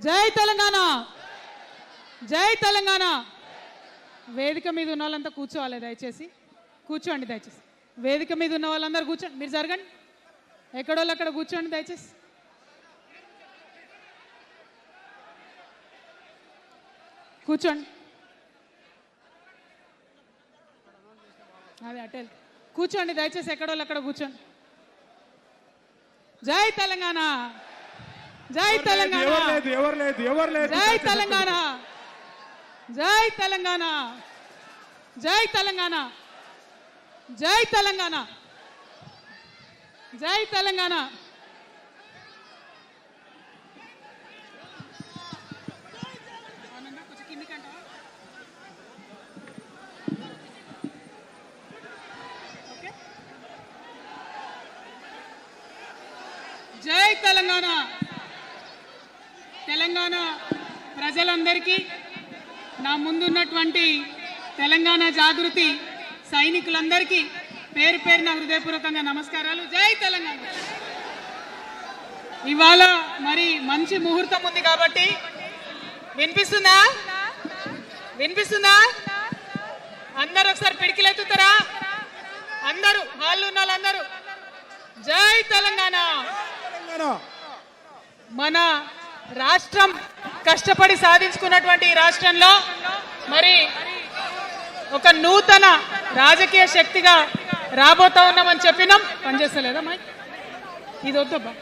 జై తెలంగాణ, జై తెలంగాణ. వేదిక మీద ఉన్న వాళ్ళంతా కూర్చోవాలి, దయచేసి కూర్చోండి. దయచేసి వేదిక మీద ఉన్న వాళ్ళందరూ కూర్చోండి. మీరు జరగండి, ఎక్కడోళ్ళు అక్కడ కూర్చోండి దయచేసి. కూర్చోండి, అదే అటెల్ కూర్చోండి దయచేసి, ఎక్కడోళ్ళు అక్కడ కూర్చోండి. జై తెలంగాణ, జై తెలంగాణ, జై తెలంగాణ, జై తెలంగాణ, జై తెలంగాణ, జై తెలంగాణ, జై తెలంగాణ. జై తెలంగాణ. తెలంగాణ ప్రజలందరికీ, నా ముందున్నటువంటి తెలంగాణ జాగృతి సైనికులందరికీ పేరు పేరున హృదయపూర్వకంగా నమస్కారాలు. జై తెలంగాణ. ఇవాళ మరి మంచి ముహూర్తం ఉంది కాబట్టి వినిపిస్తుందా? వినిపిస్తుందా? అందరూ ఒకసారి పిడికిలెత్తుతారా? అందరూ హాల్లో ఉన్న వాళ్ళందరూ జై తెలంగాణ. మన రాష్ట్రం కష్టపడి సాధించుకున్నటువంటి ఈ రాష్ట్రంలో మరి ఒక నూతన రాజకీయ శక్తిగా రాబోతా ఉన్నామని చెప్పినాం. పనిచేస్తలేదా మైక్? ఇది వద్దబ్బా,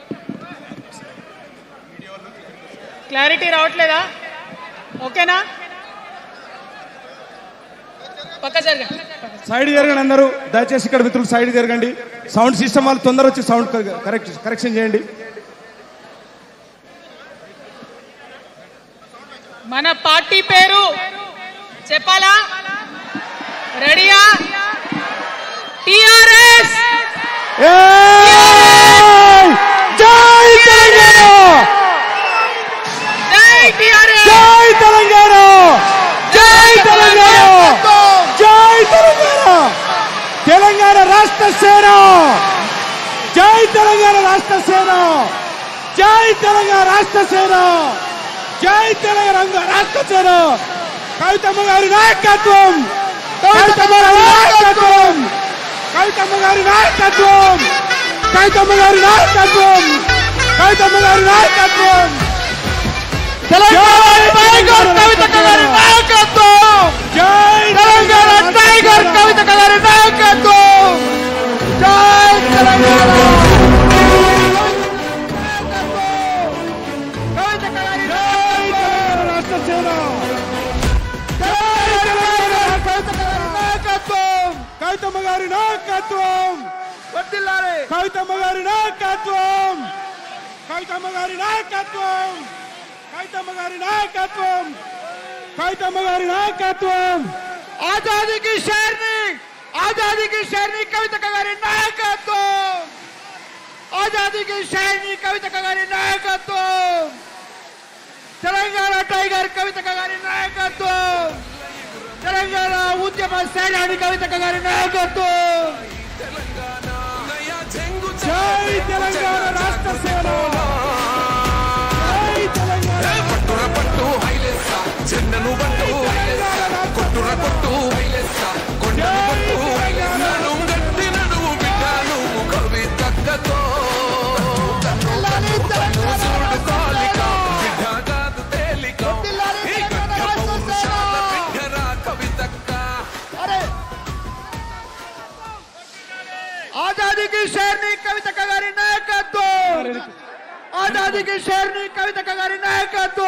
క్లారిటీ రావట్లేదా? ఓకేనా? పక్క జరగండి, సైడ్ జరగండి అందరూ దయచేసి. ఇక్కడ మిత్రులు సైడ్ జరగండి. సౌండ్ సిస్టమ్ వాళ్ళు తొందర వచ్చి సౌండ్ కరెక్షన్ చేయండి. మన పార్టీ పేరు చెప్పాలా? రెడీయా? టిఆర్ఎస్. జై తెలంగాణ, జై టిఆర్ఎస్, జై తెలంగాణ, జై తెలంగాణ, జై తెలంగాణ. తెలంగాణ రాష్ట్ర సేన, జై తెలంగాణ రాష్ట్ర సేన, జై తెలంగాణ రాష్ట్ర సేన, జై తెలంగాణ రాష్ట్ర సేన. కవితమ్మ గారి నాయకత్వం, కవితమ్మ గారి నాయకత్వం, కవితమ్మ గారి నాయకత్వం, కవితమ్మ గారి నాయకత్వం, కవితమ్మ గారి నాయకత్వం. తెలంగాణ టైగర్ కవితమ్మ గారి నాయకత్వం, జై తెలంగాణ టైగర్ కవితమ్మ గారి నాయకత్వం, జై తెలంగాణ. కవితమ్మ గారి నాయకత్వం, కవితమ్మ గారి నాయకత్వం, కవితమ్మ గారి నాయకత్వం, కవితమ్మ గారి నాయకత్వం, కవితమ్మ గారి నాయకత్వం. ఆజాదీ కి షేర్ని, ఆజాదీ కి షేర్ని కవితమ్మ గారి నాయకత్వం, ఆజాదీ కి షేర్ని కవితమ్మ గారి నాయకత్వం. తెలంగాణ టైగర్ కవితమ్మ గారి నాయకత్వం, తెలంగాణ ఉద్యమ సేనాని కవితమ్మ గారి నాయకత్వం. జై తెలంగాణ రాష్ట్ర సేన, జై తెలంగాణ. పట్టుర పట్టు హైలెస్స, చెన్నను పట్టు కొట్టుర కొట్టు కొండను పట్టు నడు గట్టి నడువు బిడ్డను కవితక్కతో చూడు కాలిక బిడ్డ కాదు తేలిక ఈ గడ్డ పౌరుషాల బిడ్డరా కవితక్క. आजादी की शेरनी कविता गारी नायकत्व, आजादी की शेरनी कविता गारी नायकत्व.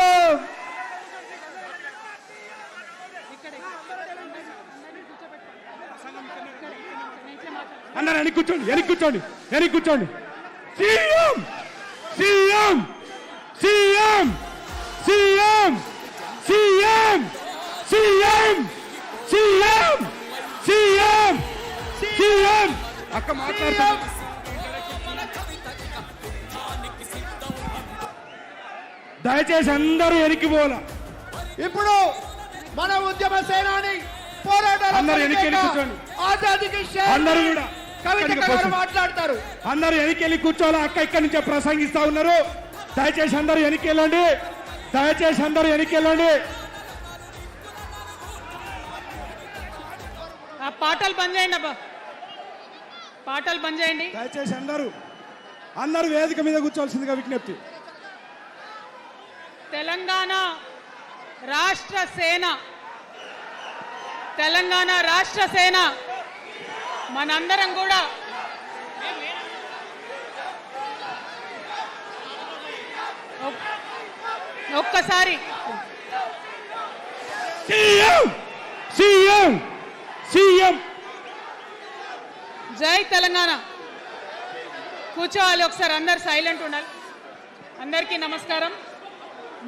అందరూ వెనక్కి కూర్చోండి, వెనక్కి కూర్చోండి, వెనక్కి కూర్చోండి. CM, CM, CM, CM, CM, CM, CM, CM, CM. అక్క మాట్లాడుతా. దయచేసి అందరూ వెనక్కి పోలా. ఇప్పుడు మన ఉద్యమ సేనాని పోరాటాల అందరూ వెనక్కి కూర్చోండి. ఆజాదీకి అందరూ కూడా కవిత గారు మాట్లాడతారు. అందరూ వెనక్కి కూర్చోవాలి. అక్క ఇక్కడి నుంచే ప్రసంగిస్తా ఉన్నారు. దయచేసి అందరూ వెనక్కి వెళ్ళండి. దయచేసి అందరూ వెనక్కి వెళ్ళండి. ఆ పాటలు బంద్ చేయండి అబ్బా, పాటలు బంద్ చేయండి. దయచేసి అందరూ వేదిక మీద కూర్చోవలసిందిగా విజ్ఞప్తి. తెలంగాణ రాష్ట్ర సేన, తెలంగాణ రాష్ట్ర సేన మనందరం కూడా ఒక్కసారి సీఎం జై తెలంగాణ కూర్చోవాలి. ఒకసారి అందరు సైలెంట్ ఉండాలి. అందరికీ నమస్కారం.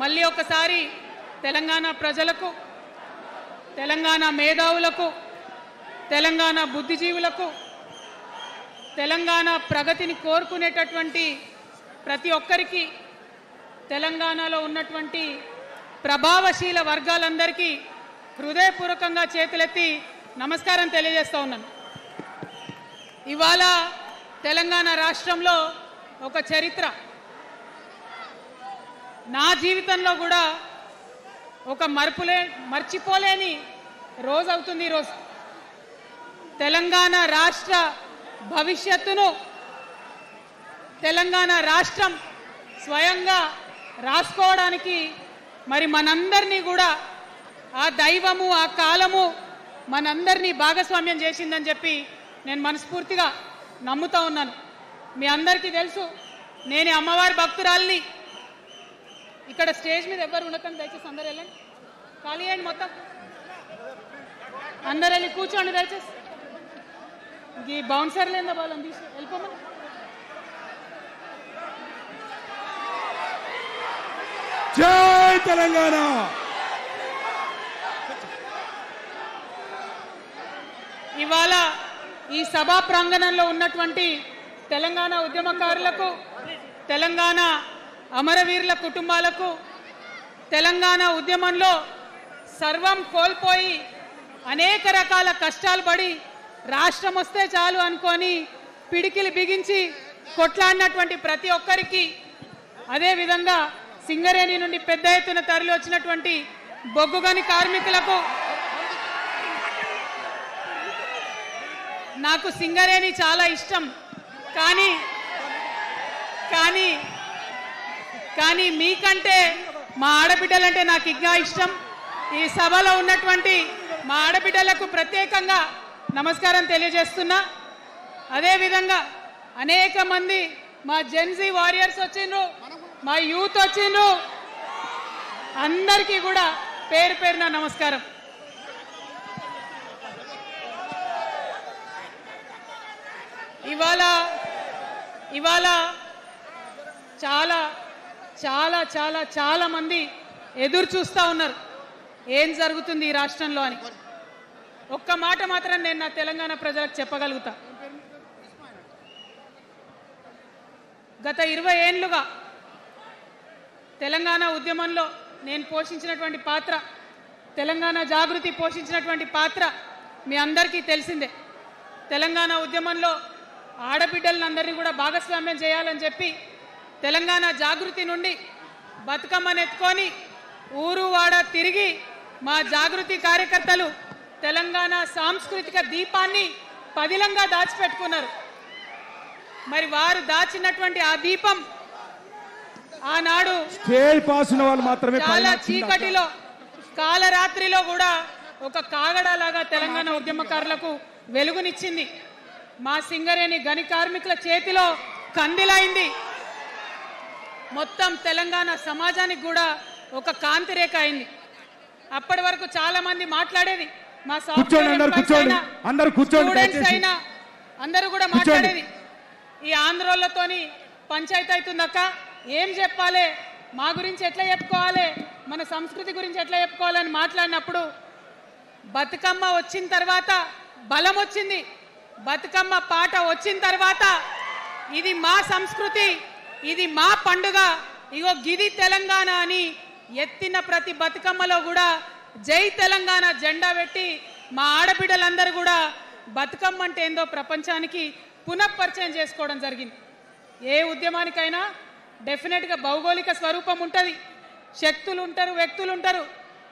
మళ్ళీ ఒకసారి తెలంగాణ ప్రజలకు, తెలంగాణ మేధావులకు, తెలంగాణ బుద్ధిజీవులకు, తెలంగాణ ప్రగతిని కోరుకునేటటువంటి ప్రతి ఒక్కరికి, తెలంగాణలో ఉన్నటువంటి ప్రభావశీల వర్గాలందరికీ హృదయపూర్వకంగా చేతులెత్తి నమస్కారం తెలియజేస్తూ ఉన్నాను. ఇవాళ తెలంగాణ రాష్ట్రంలో ఒక చరిత్ర, నా జీవితంలో కూడా ఒక మర్చిపోలేని రోజు అవుతుంది ఈరోజు. తెలంగాణ రాష్ట్ర భవిష్యత్తును తెలంగాణ రాష్ట్రం స్వయంగా రాసుకోవడానికి మరి మనందరినీ కూడా ఆ దైవము, ఆ కాలము మనందరినీ భాగస్వామ్యం చేసిందని చెప్పి నేను మనస్ఫూర్తిగా నమ్ముతా ఉన్నాను. మీ అందరికీ తెలుసు, నేను అమ్మవారి భక్తురాలిని. ఇక్కడ స్టేజ్ మీద ఎవ్వరు ఉండకండి, దయచేసి అందరు వెళ్ళండి, ఖాళీ అయ్యండి మొత్తం, అందరు వెళ్ళి కూర్చోండి దయచేసి. ఈ బౌన్సర్లు ఏందో వాళ్ళని తీసి వెళ్ళిపోమని. జై తెలంగాణ. ఇవాళ ఈ సభా ప్రాంగణంలో ఉన్నటువంటి తెలంగాణ ఉద్యమకారులకు, తెలంగాణ అమరవీరుల కుటుంబాలకు, తెలంగాణ ఉద్యమంలో సర్వం కోల్పోయి అనేక రకాల కష్టాలు పడి రాష్ట్రం వస్తే చాలు అనుకొని పిడికిలు బిగించి కొట్లాడినటువంటి ప్రతి ఒక్కరికి, అదేవిధంగా సింగరేణి నుండి పెద్ద ఎత్తున తరలి వచ్చినటువంటి బొగ్గుగని కార్మికులకు, నాకు సింగరేణి చాలా ఇష్టం, కానీ మీకంటే మా ఆడబిడ్డలంటే నాకు ఇంకా ఇష్టం. ఈ సభలో ఉన్నటువంటి మా ఆడబిడ్డలకు ప్రత్యేకంగా నమస్కారం తెలియజేస్తున్నా. అదేవిధంగా అనేక మంది మా జెన్జీ వారియర్స్ వచ్చిండ్రు, మా యూత్ వచ్చిండ్రు, అందరికీ కూడా పేరు పేరున నమస్కారం. ఇవాళ చాలా చాలా చాలా చాలా మంది ఎదురు చూస్తూ ఉన్నారు ఏం జరుగుతుంది ఈ రాష్ట్రంలో అని. ఒక్క మాట మాత్రం నేను నా తెలంగాణ ప్రజలకు చెప్పగలుగుతా. గత 20 ఏళ్లుగా తెలంగాణ ఉద్యమంలో నేను పోషించినటువంటి పాత్ర, తెలంగాణ జాగృతి పోషించినటువంటి పాత్ర మీ అందరికీ తెలిసిందే. తెలంగాణ ఉద్యమంలో ఆడబిడ్డలందరినీ కూడా భాగస్వామ్యం చేయాలని చెప్పి తెలంగాణ జాగృతి నుండి బతుకమ్మను ఎత్తుకొని ఊరు వాడ తిరిగి మా జాగృతి కార్యకర్తలు తెలంగాణ సాంస్కృతిక దీపాన్ని పదిలంగా దాచిపెట్టుకున్నారు. మరి వారు దాచినటువంటి ఆ దీపం ఆనాడు చాలా చీకటిలో, కాలరాత్రిలో కూడా ఒక కాగడాలాగా తెలంగాణ ఉద్యమకారులకు వెలుగునిచ్చింది. మా సింగరేణి గని కార్మికుల చేతిలో కందిలైంది. మొత్తం తెలంగాణ సమాజానికి కూడా ఒక కాంతి రేఖ అయింది. అప్పటి వరకు చాలా మంది మాట్లాడేది, మా సాఫ్ట్వేర్ స్టూడెంట్స్ అయినా అందరూ కూడా మాట్లాడేది, ఈ ఆంధ్రోళ్లతోని పంచాయతీ అవుతుందక్క, ఏం చెప్పాలి, మా గురించి ఎట్లా చెప్పుకోవాలి, మన సంస్కృతి గురించి ఎట్లా చెప్పుకోవాలని మాట్లాడినప్పుడు బతుకమ్మ వచ్చిన తర్వాత బలం వచ్చింది. బతుకమ్మ పాట వచ్చిన తర్వాత ఇది మా సంస్కృతి, ఇది మా పండుగ, ఇగో గిది తెలంగాణ అని ఎత్తిన ప్రతి బతుకమ్మలో కూడా జై తెలంగాణ జెండా పెట్టి మా ఆడబిడ్డలందరూ కూడా బతుకమ్మ అంటే ఏందో ప్రపంచానికి పునఃపరిచయం చేసుకోవడం జరిగింది. ఏ ఉద్యమానికైనా డెఫినెట్గా భౌగోళిక స్వరూపం ఉంటుంది, శక్తులు ఉంటారు, వ్యక్తులు ఉంటారు.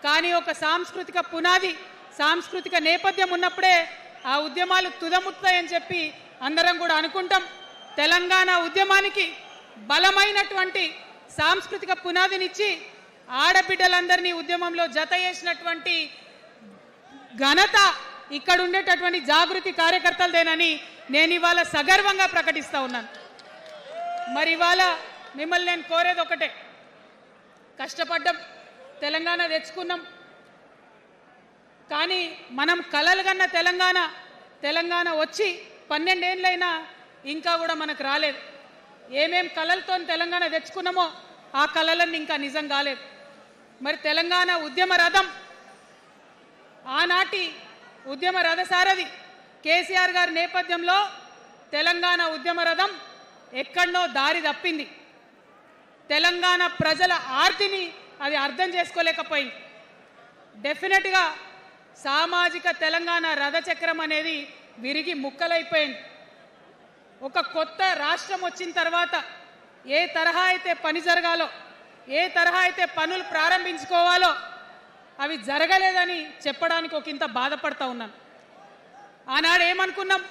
కానీ ఒక సాంస్కృతిక పునాది, సాంస్కృతిక నేపథ్యం ఉన్నప్పుడే ఆ ఉద్యమాలు తుదముట్టాయని చెప్పి అందరం కూడా అనుకుంటాం. తెలంగాణ ఉద్యమానికి బలమైనటువంటి సాంస్కృతిక పునాదినిచ్చి ఆడబిడ్డలందరినీ ఉద్యమంలో జత చేసినటువంటి ఘనత ఇక్కడ ఉండేటటువంటి జాగృతి కార్యకర్తలదేనని నేను ఇవాళ సగర్వంగా ప్రకటిస్తా ఉన్నాను. మరి ఇవాళ మిమ్మల్ని నేను కోరేది ఒకటే, కష్టపడ్డాం, తెలంగాణ తెచ్చుకున్నాం. కానీ మనం కలలు కన్న తెలంగాణ వచ్చి 12 ఏళ్ళైనా ఇంకా కూడా మనకు రాలేదు. ఏమేం కలలతో తెలంగాణ తెచ్చుకున్నామో ఆ కలలన్నీ ఇంకా నిజం కాలేదు. మరి తెలంగాణ ఉద్యమ రథం, ఆనాటి ఉద్యమ రథసారథి కేసీఆర్ గారి నేపథ్యంలో తెలంగాణ ఉద్యమ రథం ఎక్కడనో దారి తప్పింది. తెలంగాణ ప్రజల ఆర్తిని అది అర్థం చేసుకోలేకపోయింది. డెఫినెట్గా సామాజిక తెలంగాణ రథచక్రం అనేది విరిగి ముక్కలైపోయింది. ఒక కొత్త రాష్ట్రం వచ్చిన తర్వాత ఏ తరహా అయితే పని జరగాలో, ఏ తరహా అయితే పనులు ప్రారంభించుకోవాలో అవి జరగలేదని చెప్పడానికి ఒక ఇంత బాధపడతా ఉన్నాను. ఆనాడు ఏమనుకున్నాం,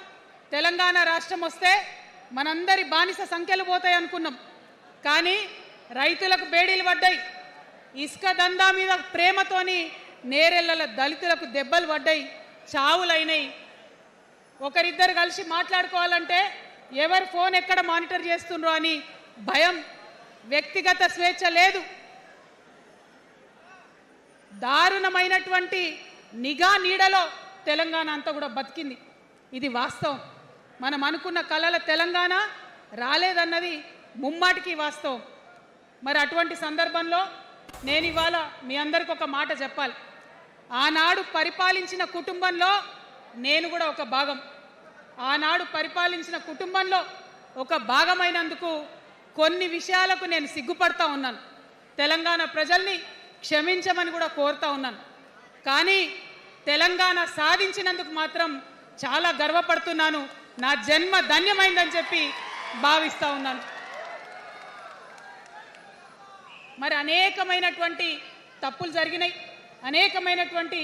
తెలంగాణ రాష్ట్రం వస్తే మనందరి బానిస సంఖ్యలు పోతాయి అనుకున్నాం. కానీ రైతులకు బేడీలు పడ్డాయి, ఇసుక దందా మీద ప్రేమతోని నేరెళ్ళల దళితులకు దెబ్బలు పడ్డాయి, చావులైనాయి. ఒకరిద్దరు కలిసి మాట్లాడుకోవాలంటే ఎవరు ఫోన్ ఎక్కడ మానిటర్ చేస్తుండ్రో అని భయం, వ్యక్తిగత స్వేచ్ఛ లేదు. దారుణమైనటువంటి నిఘా నీడలో తెలంగాణ అంతా కూడా బతికింది. ఇది వాస్తవం. మనం అనుకున్న కలల తెలంగాణ రాలేదన్నది ముమ్మాటికి వాస్తవం. మరి అటువంటి సందర్భంలో నేను ఇవాళ మీ అందరికి ఒక మాట చెప్పాలి. ఆనాడు పరిపాలించిన కుటుంబంలో నేను కూడా ఒక భాగం. ఆనాడు పరిపాలించిన కుటుంబంలో ఒక భాగమైనందుకు కొన్ని విషయాలకు నేను సిగ్గుపడతా ఉన్నాను. తెలంగాణ ప్రజల్ని క్షమించమని కూడా కోరుతా ఉన్నాను. కానీ తెలంగాణ సాధించినందుకు మాత్రం చాలా గర్వపడుతున్నాను. నా జన్మ ధన్యమైందని చెప్పి భావిస్తూ ఉన్నాను. మరి అనేకమైనటువంటి తప్పులు జరిగినాయి, అనేకమైనటువంటి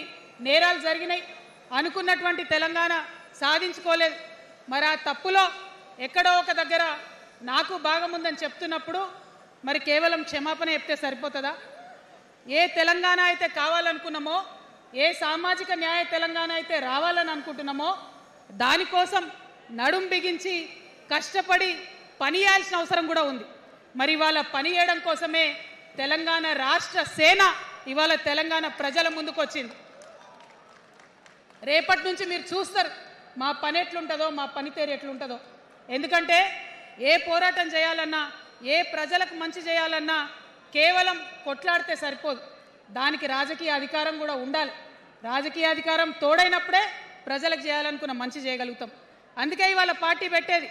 నేరాలు జరిగినాయి. అనుకున్నటువంటి తెలంగాణ సాధించుకోలేదు. మరి ఆ తప్పులో ఎక్కడో ఒక దగ్గర నాకు భాగం ఉందని చెప్తున్నప్పుడు మరి కేవలం క్షమాపణ చెప్తే సరిపోతుందా? ఏ తెలంగాణ అయితే కావాలనుకున్నామో, ఏ సామాజిక న్యాయ తెలంగాణ అయితే రావాలని అనుకుంటున్నామో దానికోసం నడుం బిగించి కష్టపడి పని చేయాల్సిన అవసరం కూడా ఉంది. మరి ఇవాళ పని చేయడం కోసమే తెలంగాణ రాష్ట్ర సేన ఇవాళ తెలంగాణ ప్రజల ముందుకు వచ్చింది. రేపటి నుంచి మీరు చూస్తారు మా పని ఎట్లుంటుందో, మా పనితీరు ఎట్లుంటుందో. ఎందుకంటే ఏ పోరాటం చేయాలన్నా, ఏ ప్రజలకు మంచి చేయాలన్నా కేవలం కొట్లాడితే సరిపోదు, దానికి రాజకీయ అధికారం కూడా ఉండాలి. రాజకీయ అధికారం తోడైనప్పుడే ప్రజలకు చేయాలనుకున్న మంచి చేయగలుగుతాం. అందుకే ఇవాళ పార్టీ పెట్టేది.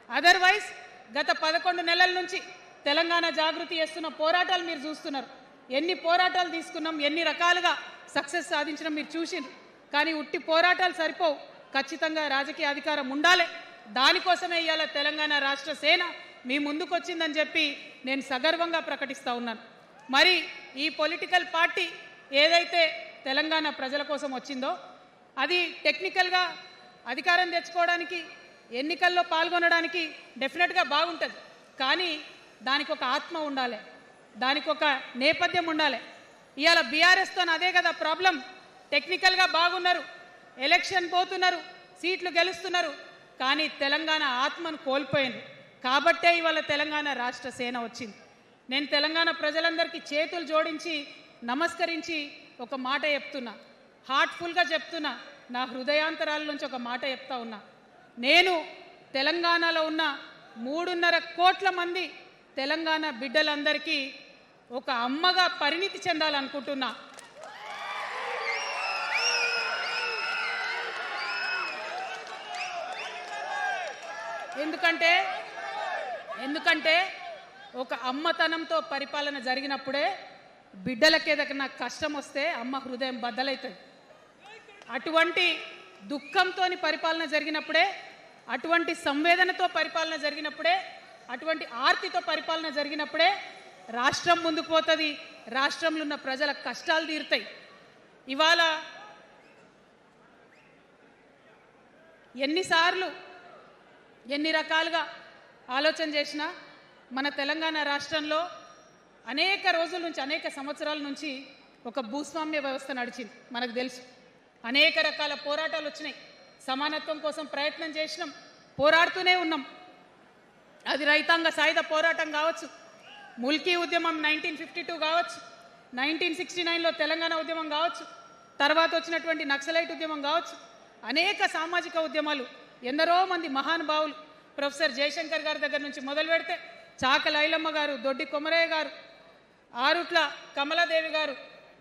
అదర్వైజ్ గత 11 నెలల నుంచి తెలంగాణ జాగృతి చేస్తున్న పోరాటాలు మీరు చూస్తున్నారు. ఎన్ని పోరాటాలు తీసుకున్నాం, ఎన్ని రకాలుగా సక్సెస్ సాధించడం మీరు చూసిండ్రు. కానీ ఉట్టి పోరాటాలు సరిపోవు, ఖచ్చితంగా రాజకీయ అధికారం ఉండాలి. దానికోసమే ఇవాళ తెలంగాణ రాష్ట్ర సేన మీ ముందుకు వచ్చిందని చెప్పి నేను సగర్వంగా ప్రకటిస్తూ ఉన్నాను. మరి ఈ పొలిటికల్ పార్టీ ఏదైతే తెలంగాణ ప్రజల కోసం వచ్చిందో అది టెక్నికల్గా అధికారం తెచ్చుకోవడానికి, ఎన్నికల్లో పాల్గొనడానికి డెఫినెట్గా బాగుంటుంది. కానీ దానికి ఒక ఆత్మ ఉండాలి, దానికి ఒక నేపథ్యం ఉండాలి. ఇవాళ బీఆర్ఎస్తో అదే కదా ప్రాబ్లం. టెక్నికల్గా బాగున్నారు, ఎలక్షన్ పోతున్నారు, సీట్లు గెలుస్తున్నారు, కానీ తెలంగాణ ఆత్మను కోల్పోయింది. కాబట్టే ఇవాళ తెలంగాణ రాష్ట్ర సేన వచ్చింది. నేను తెలంగాణ ప్రజలందరికీ చేతులు జోడించి నమస్కరించి ఒక మాట చెప్తున్నా, హార్ట్ఫుల్గా చెప్తున్నా, నా హృదయాంతరాల నుంచి ఒక మాట చెప్తా ఉన్నా. నేను తెలంగాణలో ఉన్న 3.5 కోట్ల మంది తెలంగాణ బిడ్డలందరికీ ఒక అమ్మగా పరిణితి చెందాలనుకుంటున్నా. ఎందుకంటే ఒక అమ్మతనంతో పరిపాలన జరిగినప్పుడే బిడ్డలకి ఏదైనా కష్టం వస్తే అమ్మ హృదయం బద్దలవుతుంది. అటువంటి దుఃఖంతో పరిపాలన జరిగినప్పుడే, అటువంటి సంవేదనతో పరిపాలన జరిగినప్పుడే, అటువంటి ఆర్తితో పరిపాలన జరిగినప్పుడే రాష్ట్రం ముందుకు పోతుంది, రాష్ట్రంలో ఉన్న ప్రజల కష్టాలు తీరుతాయి. ఇవాళ ఎన్నిసార్లు ఎన్ని రకాలుగా ఆలోచన చేసినా మన తెలంగాణ రాష్ట్రంలో అనేక రోజుల నుంచి అనేక సంవత్సరాల నుంచి ఒక భూస్వామ్య వ్యవస్థ నడిచింది. మనకు తెలుసు అనేక రకాల పోరాటాలు వచ్చినాయి, సమానత్వం కోసం ప్రయత్నం చేసినాం, పోరాడుతూనే ఉన్నాం. అది రైతాంగ సాయుధ పోరాటం కావచ్చు, ముల్కీ ఉద్యమం 1952 కావచ్చు, 1969లో తెలంగాణ ఉద్యమం కావచ్చు, తర్వాత వచ్చినటువంటి నక్సలైట్ ఉద్యమం కావచ్చు, అనేక సామాజిక ఉద్యమాలు, ఎందరో మంది మహానుభావులు ప్రొఫెసర్ జయశంకర్ గారి దగ్గర నుంచి మొదలు పెడితే చాకల ఐలమ్మ గారు, దొడ్డి కొమరయ్య గారు, ఆరుట్ల కమలాదేవి గారు,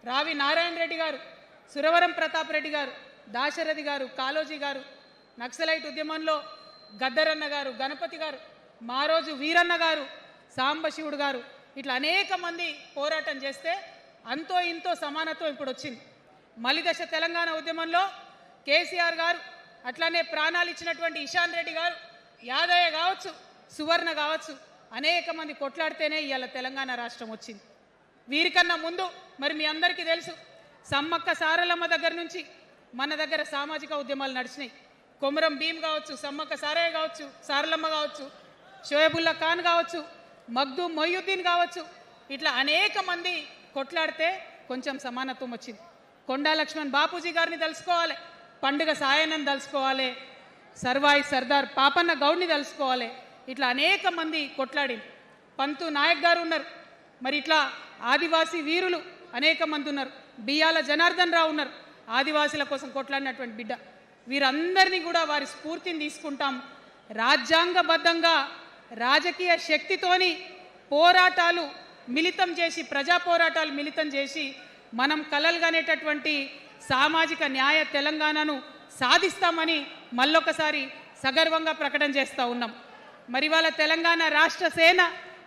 రావి నారాయణ రెడ్డి గారు, సురవరం ప్రతాప్ రెడ్డి గారు, దాశరథి గారు, కాళోజీ గారు, నక్సలైట్ ఉద్యమంలో గద్దరన్న గారు, గణపతి గారు, మారోజు వీరన్న గారు, సాంబశివుడు గారు, ఇట్లా అనేక మంది పోరాటం చేస్తే అంతో ఇంతో సమానత్వం ఇప్పుడు వచ్చింది. మలిదశ తెలంగాణ ఉద్యమంలో కేసీఆర్ గారు, అట్లానే ప్రాణాలు ఇచ్చినటువంటి ఇషాన్ రెడ్డి గారు, యాదయ్య కావచ్చు, సువర్ణ కావచ్చు, అనేక మంది కొట్లాడితేనే ఇవాళ తెలంగాణ రాష్ట్రం వచ్చింది. వీరికన్నా ముందు మరి మీ అందరికీ తెలుసు, సమ్మక్క సారలమ్మ దగ్గర నుంచి మన దగ్గర సామాజిక ఉద్యమాలు నడిచినాయి. కొమరం భీమ్ కావచ్చు, సమ్మక్క సారయ్య కావచ్చు, సారలమ్మ కావచ్చు, షోయబుల్లా ఖాన్ కావచ్చు, మగ్దూం మొయ్యుద్దీన్ కావచ్చు, ఇట్లా అనేక మంది కొట్లాడితే కొంచెం సమానత్వం వచ్చింది. కొండా లక్ష్మణ్ బాపూజీ గారిని తెలుసుకోవాలి, పండుగ సాయనని తెలుసుకోవాలి, సర్వాయి సర్దార్ పాపన్న గౌడ్ని తెలుసుకోవాలి. ఇట్లా అనేక మంది కొట్లాడి, పంతు నాయక్ గారు ఉన్నారు, మరి ఇట్లా ఆదివాసీ వీరులు అనేక మంది ఉన్నారు, బియ్యాల జనార్దన్ రావు ఉన్నారు, ఆదివాసీల కోసం కొట్లాడినటువంటి బిడ్డ. వీరందరినీ కూడా వారి స్ఫూర్తిని తీసుకుంటాం. రాజ్యాంగబద్ధంగా రాజకీయ శక్తితోని పోరాటాలు మిళితం చేసి, ప్రజా పోరాటాలు మిళితం చేసి మనం కలలుగానేటటువంటి సామాజిక న్యాయ తెలంగాణను సాధిస్తామని మళ్ళొకసారి సగర్వంగా ప్రకటన చేస్తూ ఉన్నాం. మరి వాళ్ళ తెలంగాణ రాష్ట్ర సేన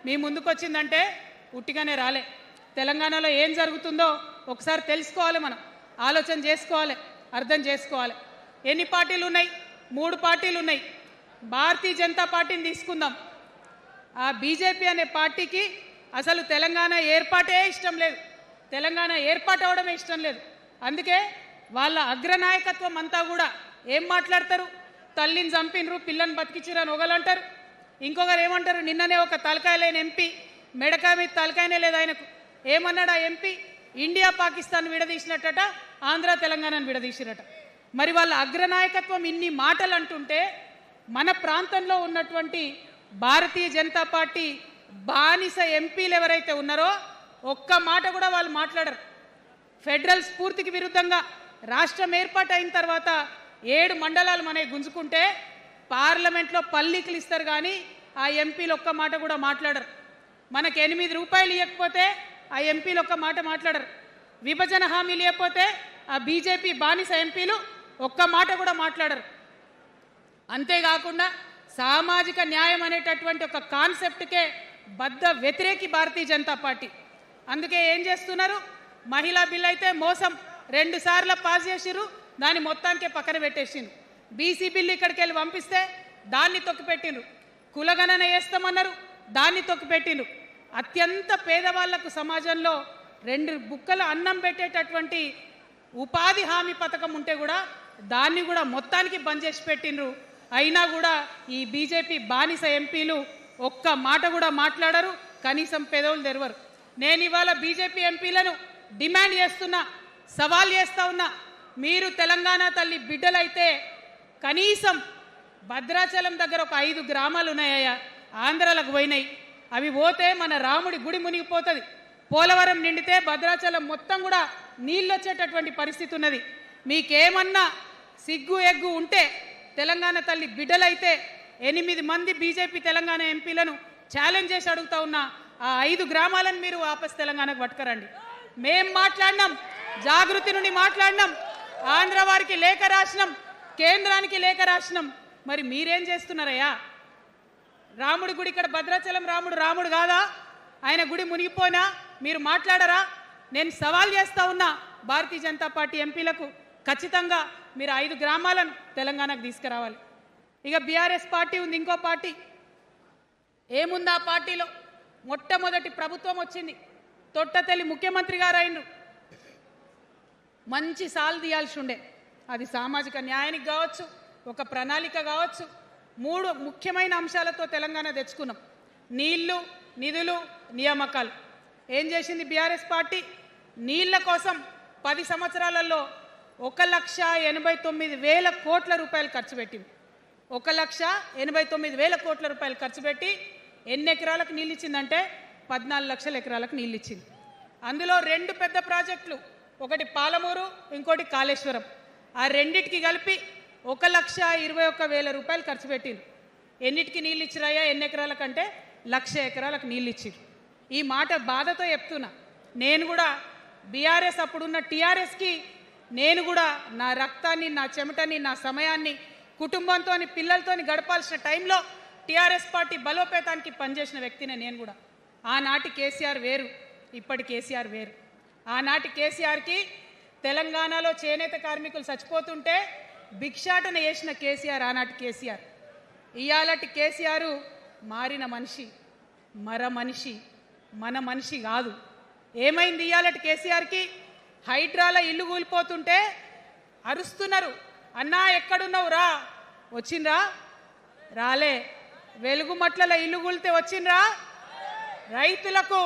మీ ముందుకొచ్చిందంటే ఉట్టిగానే రాలే. తెలంగాణలో ఏం జరుగుతుందో ఒకసారి తెలుసుకోవాలి, మనం ఆలోచన చేసుకోవాలి, అర్థం చేసుకోవాలి. ఎన్ని పార్టీలు ఉన్నాయి? 3 పార్టీలు ఉన్నాయి. భారతీయ జనతా పార్టీని తీసుకుందాం. ఆ బీజేపీ అనే పార్టీకి అసలు తెలంగాణ ఏర్పాటే ఇష్టం లేదు, తెలంగాణ ఏర్పాటు అవడమే ఇష్టం లేదు. అందుకే వాళ్ళ అగ్రనాయకత్వం అంతా కూడా ఏం మాట్లాడతారు? తల్లిని చంపినరు, పిల్లని బతికించారు అని ఒకలంటారు, ఇంకొకరు ఏమంటారు? నిన్ననే ఒక తలకాయ లేని ఎంపీ, మెడకాయ మీద తలకాయనే లేదు ఆయనకు, ఏమన్నాడు ఆ ఎంపీ? ఇండియా పాకిస్తాన్ విడదీసినట్టట, ఆంధ్ర తెలంగాణను విడదీసిరట. మరి వాళ్ళ అగ్రనాయకత్వం ఇన్ని మాటలు అంటుంటే మన ప్రాంతంలో ఉన్నటువంటి భారతీయ జనతా పార్టీ బానిస ఎంపీలు ఎవరైతే ఉన్నారో ఒక్క మాట కూడా వాళ్ళు మాట్లాడరు. ఫెడరల్ స్ఫూర్తికి విరుద్ధంగా రాష్ట్రం ఏర్పాటు అయిన తర్వాత 7 మండలాలు మనకి గుంజుకుంటే పార్లమెంట్లో పల్లీకులు ఇస్తారు, కానీ ఆ ఎంపీలు ఒక్క మాట కూడా మాట్లాడరు. మనకు 8 రూపాయలు ఇవ్వకపోతే ఆ ఎంపీలు ఒక్క మాట మాట్లాడరు. విభజన హామీలు ఇవ్వకపోతే ఆ బీజేపీ బానిస ఎంపీలు ఒక్క మాట కూడా మాట్లాడరు. అంతేకాకుండా సామాజిక న్యాయం అనేటటువంటి ఒక కాన్సెప్ట్కే బద్ద వ్యతిరేకి భారతీయ జనతా పార్టీ. అందుకే ఏం చేస్తున్నారు? మహిళా బిల్ అయితే మోసం, 2 సార్లు పాస్ చేసిరు, దాన్ని మొత్తానికే పక్కన పెట్టేసిండ్రు. బీసీ బిల్లు ఇక్కడికి వెళ్ళి పంపిస్తే దాన్ని తొక్కిపెట్టిండ్రు. కులగణన వేస్తామన్నారు, దాన్ని తొక్కిపెట్టిండ్రు. అత్యంత పేదవాళ్లకు సమాజంలో 2 బుక్కల అన్నం పెట్టేటటువంటి ఉపాధి హామీ పథకం ఉంటే కూడా దాన్ని కూడా మొత్తానికి బంద్ చేసి పెట్టిండ్రు. అయినా కూడా ఈ బీజేపీ బానిస ఎంపీలు ఒక్క మాట కూడా మాట్లాడరు, కనీసం పెదవులు తెరవరు. నేను ఇవాళ బీజేపీ ఎంపీలను డిమాండ్ చేస్తున్నా, సవాల్ చేస్తా ఉన్నా, మీరు తెలంగాణ తల్లి బిడ్డలైతే కనీసం భద్రాచలం దగ్గర ఒక 5 గ్రామాలు ఉన్నాయా, ఆంధ్రాలకు పోయినాయి, అవి పోతే మన రాముడి గుడి మునిగిపోతుంది. పోలవరం నిండితే భద్రాచలం మొత్తం కూడా నీళ్ళు వచ్చేటటువంటి పరిస్థితి ఉన్నది. మీకేమన్నా సిగ్గు ఎగ్గు ఉంటే తెలంగాణ తల్లి బిడ్డలైతే 8 మంది బీజేపీ తెలంగాణ ఎంపీలను ఛాలెంజ్ చేసి అడుగుతా ఉన్నా, ఆ 5 గ్రామాలను మీరు వాపస్ తెలంగాణకు పట్టుకరండి. మేం మాట్లాడినాం, జాగృతి నుండి మాట్లాడినాం, ఆంధ్ర వారికి లేఖ రాసినాం, కేంద్రానికి లేఖ రాసినాం. మరి మీరేం చేస్తున్నారయ్యా? రాముడి గుడి ఇక్కడ భద్రాచలం రాముడు కాదా? ఆయన గుడి మునిగిపోయినా మీరు మాట్లాడరా? నేను సవాల్ చేస్తా ఉన్నా భారతీయ జనతా పార్టీ ఎంపీలకు, ఖచ్చితంగా మీరు 5 గ్రామాలను తెలంగాణకు తీసుకురావాలి. ఇక బీఆర్ఎస్ పార్టీ ఉంది, ఇంకో పార్టీ. ఏముంది ఆ పార్టీలో? మొట్టమొదటి ప్రభుత్వం వచ్చింది, తొట్టతల్లి ముఖ్యమంత్రి గారు అయినరు. మంచి సాలు తీయాల్సి ఉండే, అది సామాజిక న్యాయానికి కావచ్చు, ఒక ప్రణాళిక కావచ్చు. 3 ముఖ్యమైన అంశాలతో తెలంగాణ తెచ్చుకున్నాం: నీళ్లు, నిధులు, నియామకాలు. ఏం చేసింది బీఆర్ఎస్ పార్టీ? నీళ్ల కోసం 10 సంవత్సరాలలో 1,89,000 కోట్ల రూపాయలు ఖర్చు పెట్టింది. 1,89,000 కోట్ల రూపాయలు ఖర్చు పెట్టి ఎన్ని ఎకరాలకు నీళ్ళు ఇచ్చిందంటే 14 లక్షల ఎకరాలకు నీళ్ళు ఇచ్చింది. అందులో 2 పెద్ద ప్రాజెక్టులు, ఒకటి పాలమూరు, ఇంకోటి కాళేశ్వరం. ఆ రెండిటికి కలిపి 1,21,000 రూపాయలు ఖర్చు పెట్టింది. ఎన్నిటికి నీళ్ళు ఇచ్చిరాయా? ఎన్ని ఎకరాలకంటే 1,00,000 ఎకరాలకు నీళ్ళు ఇచ్చిరు. ఈ మాట బాధతో చెప్తున్నా. నేను కూడా బీఆర్ఎస్ అప్పుడున్న టీఆర్ఎస్కి నేను కూడా నా రక్తాన్ని, నా చెమటని, నా సమయాన్ని కుటుంబంతో, పిల్లలతో గడపాల్సిన టైంలో టీఆర్ఎస్ పార్టీ బలోపేతానికి పనిచేసిన వ్యక్తినే నేను కూడా. ఆనాటి కేసీఆర్ వేరు, ఇప్పటి కేసీఆర్ వేరు. ఆనాటి కేసీఆర్కి తెలంగాణలో చేనేత కార్మికులు చచ్చిపోతుంటే భిక్షాటన చేసిన కేసీఆర్ ఆనాటి కేసీఆర్. ఇయాలటి కేసీఆర్ మారిన మనిషి, మనిషి, మన మనిషి కాదు. ఏమైంది ఇయాలటి కేసీఆర్కి? హైడ్రాలో ఇల్లు కూలిపోతుంటే అరుస్తున్నారు, అన్నా ఎక్కడున్నావు రా. వచ్చిండ్రా? రాలే. వెలుగుమట్లలో ఇల్లు కూలితే వచ్చిండ్రా? రైతులకు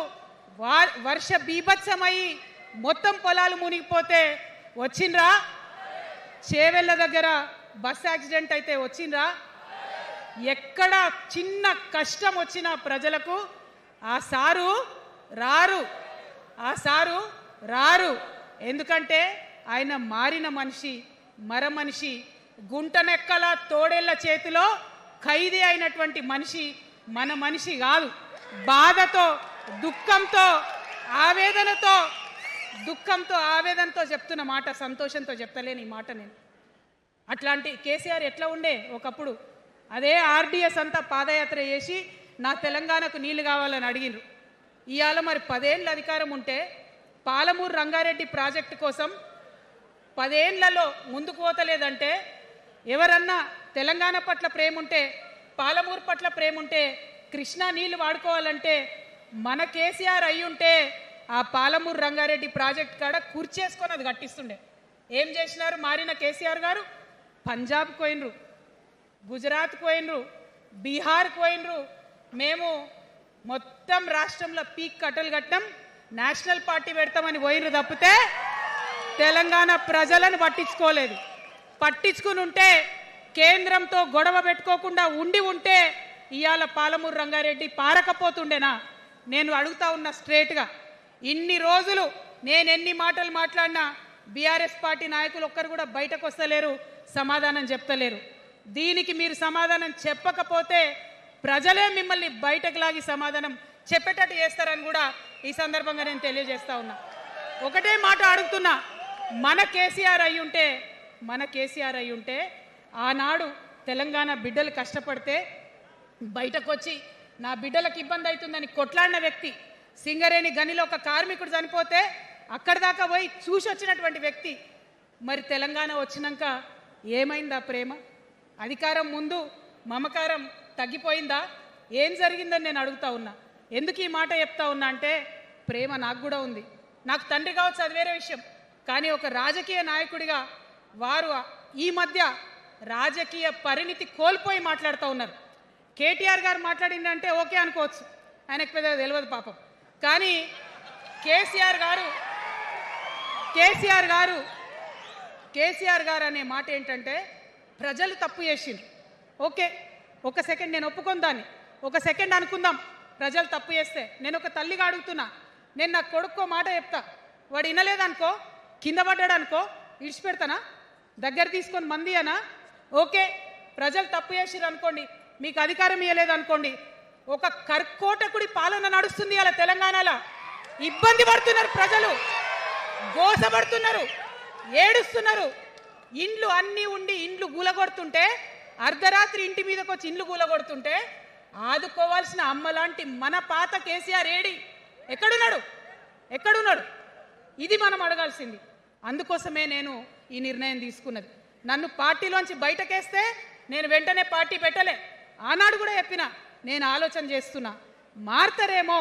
వర్ష బీభత్సమై మొత్తం పొలాలు మునిగిపోతే వచ్చిండ్రా? చేవెళ్ళ దగ్గర బస్ యాక్సిడెంట్ అయితే వచ్చిండ్రా? ఎక్కడ చిన్న కష్టం వచ్చిన ప్రజలకు ఆ సారు రారు, ఆ సారు రారు. ఎందుకంటే ఆయన మారిన మనిషి, మనిషి, గుంటనెక్కల తోడేళ్ల చేతిలో ఖైదీ అయినటువంటి మనిషి, మన మనిషి కాదు. బాధతో, దుఃఖంతో, ఆవేదనతో చెప్తున్న మాట, సంతోషంతో చెప్తలేని ఈ మాట నేను. అట్లాంటి కేసీఆర్ ఎట్లా ఉండే ఒకప్పుడు? అదే ఆర్డీఎస్ అంతా పాదయాత్ర చేసి నా తెలంగాణకు నీళ్లు కావాలని అడిగినరు. ఇవాళ మరి 10 ఏళ్ళ అధికారం ఉంటే పాలమూరు రంగారెడ్డి ప్రాజెక్టు కోసం 10 ఏళ్లలో ముందుకు పోతలేదంటే, ఎవరన్నా తెలంగాణ పట్ల ప్రేమ ఉంటే, పాలమూరు పట్ల ప్రేమ ఉంటే, కృష్ణా నీళ్లు వాడుకోవాలంటే మన కేసీఆర్ అయి ఉంటే ఆ పాలమూరు రంగారెడ్డి ప్రాజెక్ట్ కాడ కూర్చేసుకొని అది కట్టిస్తుండే. ఏం చేసినారు మారిన కేసీఆర్ గారు? పంజాబ్కి పోయినరు, గుజరాత్కి పోయినరు, బీహార్కి పోయినరు. మేము మొత్తం రాష్ట్రంలో పీక్ కట్టలు కట్టాం, నేషనల్ పార్టీ పెడతామని పోయినరు తప్పితే తెలంగాణ ప్రజలను పట్టించుకోలేదు. పట్టించుకుని ఉంటే, కేంద్రంతో గొడవ పెట్టుకోకుండా ఉంటే ఇవాళ పాలమూరు రంగారెడ్డి పారకపోతుండేనా? నేను అడుగుతా ఉన్నా స్ట్రేట్గా. ఇన్ని రోజులు నేను ఎన్ని మాటలు మాట్లాడినా బీఆర్ఎస్ పార్టీ నాయకులు ఒక్కరు కూడా బయటకు వస్తలేరు, సమాధానం చెప్తలేరు. దీనికి మీరు సమాధానం చెప్పకపోతే ప్రజలే మిమ్మల్ని బయటకు లాగి సమాధానం చెప్పేటట్టు చేస్తారని కూడా ఈ సందర్భంగా నేను తెలియజేస్తా ఉన్నా. ఒకటే మాట అడుగుతున్నా, మన కేసీఆర్ అయి ఉంటే ఆనాడు తెలంగాణ బిడ్డలు కష్టపడితే బయటకు వచ్చి నా బిడ్డలకు ఇబ్బంది అవుతుందని కొట్లాడిన వ్యక్తి, సింగరేణి గనిలో ఒక కార్మికుడు చనిపోతే అక్కడి దాకా పోయి చూసి వచ్చినటువంటి వ్యక్తి. మరి తెలంగాణ వచ్చినాక ఏమైందా ప్రేమ? అధికారం ముందు మమకారం తగ్గిపోయిందా? ఏం జరిగిందని నేను అడుగుతా ఉన్నా. ఎందుకు ఈ మాట చెప్తా ఉన్నా అంటే, ప్రేమ నాకు కూడా ఉంది. నాకు తండ్రి కావచ్చు, అది వేరే విషయం. కానీ ఒక రాజకీయ నాయకుడిగా వారు ఈ మధ్య రాజకీయ పరిణితి కోల్పోయి మాట్లాడుతూ ఉన్నారు. కేటీఆర్ గారు మాట్లాడిందంటే ఓకే అనుకోవచ్చు, ఆయనకు పెద్దగా తెలియదు పాపం. కానీ కేసీఆర్ గారు అనే మాట ఏంటంటే, ప్రజలు తప్పు చేసిండ్రు. ఓకే, ఒక సెకండ్ నేను ఒప్పుకొని దాన్ని, ఒక సెకండ్ అనుకుందాం. ప్రజలు తప్పు చేస్తే నేను ఒక తల్లిగా అడుగుతున్నా. నేను నా కొడుకో మాట చెప్తా, వాడు వినలేదనుకో, కింద పడ్డాడు అనుకో, ఇడిచిపెడతానా? దగ్గర తీసుకొని మంది అనా? ఓకే, ప్రజలు తప్పు చేసిర్రు అనుకోండి, మీకు అధికారం ఇవ్వలేదు అనుకోండి, ఒక కర్కోటకుడి పాలన నడుస్తుంది అలా తెలంగాణలో. ఇబ్బంది పడుతున్నారు ప్రజలు, గోసపడుతున్నారు, ఏడుస్తున్నారు. ఇండ్లు అన్నీ ఉండి ఇండ్లు గూలగొడుతుంటే, అర్ధరాత్రి ఇంటి మీదకి వచ్చి ఇండ్లు గూలగొడుతుంటే ఆదుకోవాల్సిన అమ్మలాంటి మన పాత కేసీఆర్ ఎక్కడున్నాడు? ఇది మనం అడగాల్సింది. అందుకోసమే నేను ఈ నిర్ణయం తీసుకున్నది. నన్ను పార్టీలోంచి బయటకేస్తే నేను వెంటనే పార్టీ పెట్టలే. ఆనాడు కూడా చెప్పినా, నేను ఆలోచన చేస్తున్నా. మారతారేమో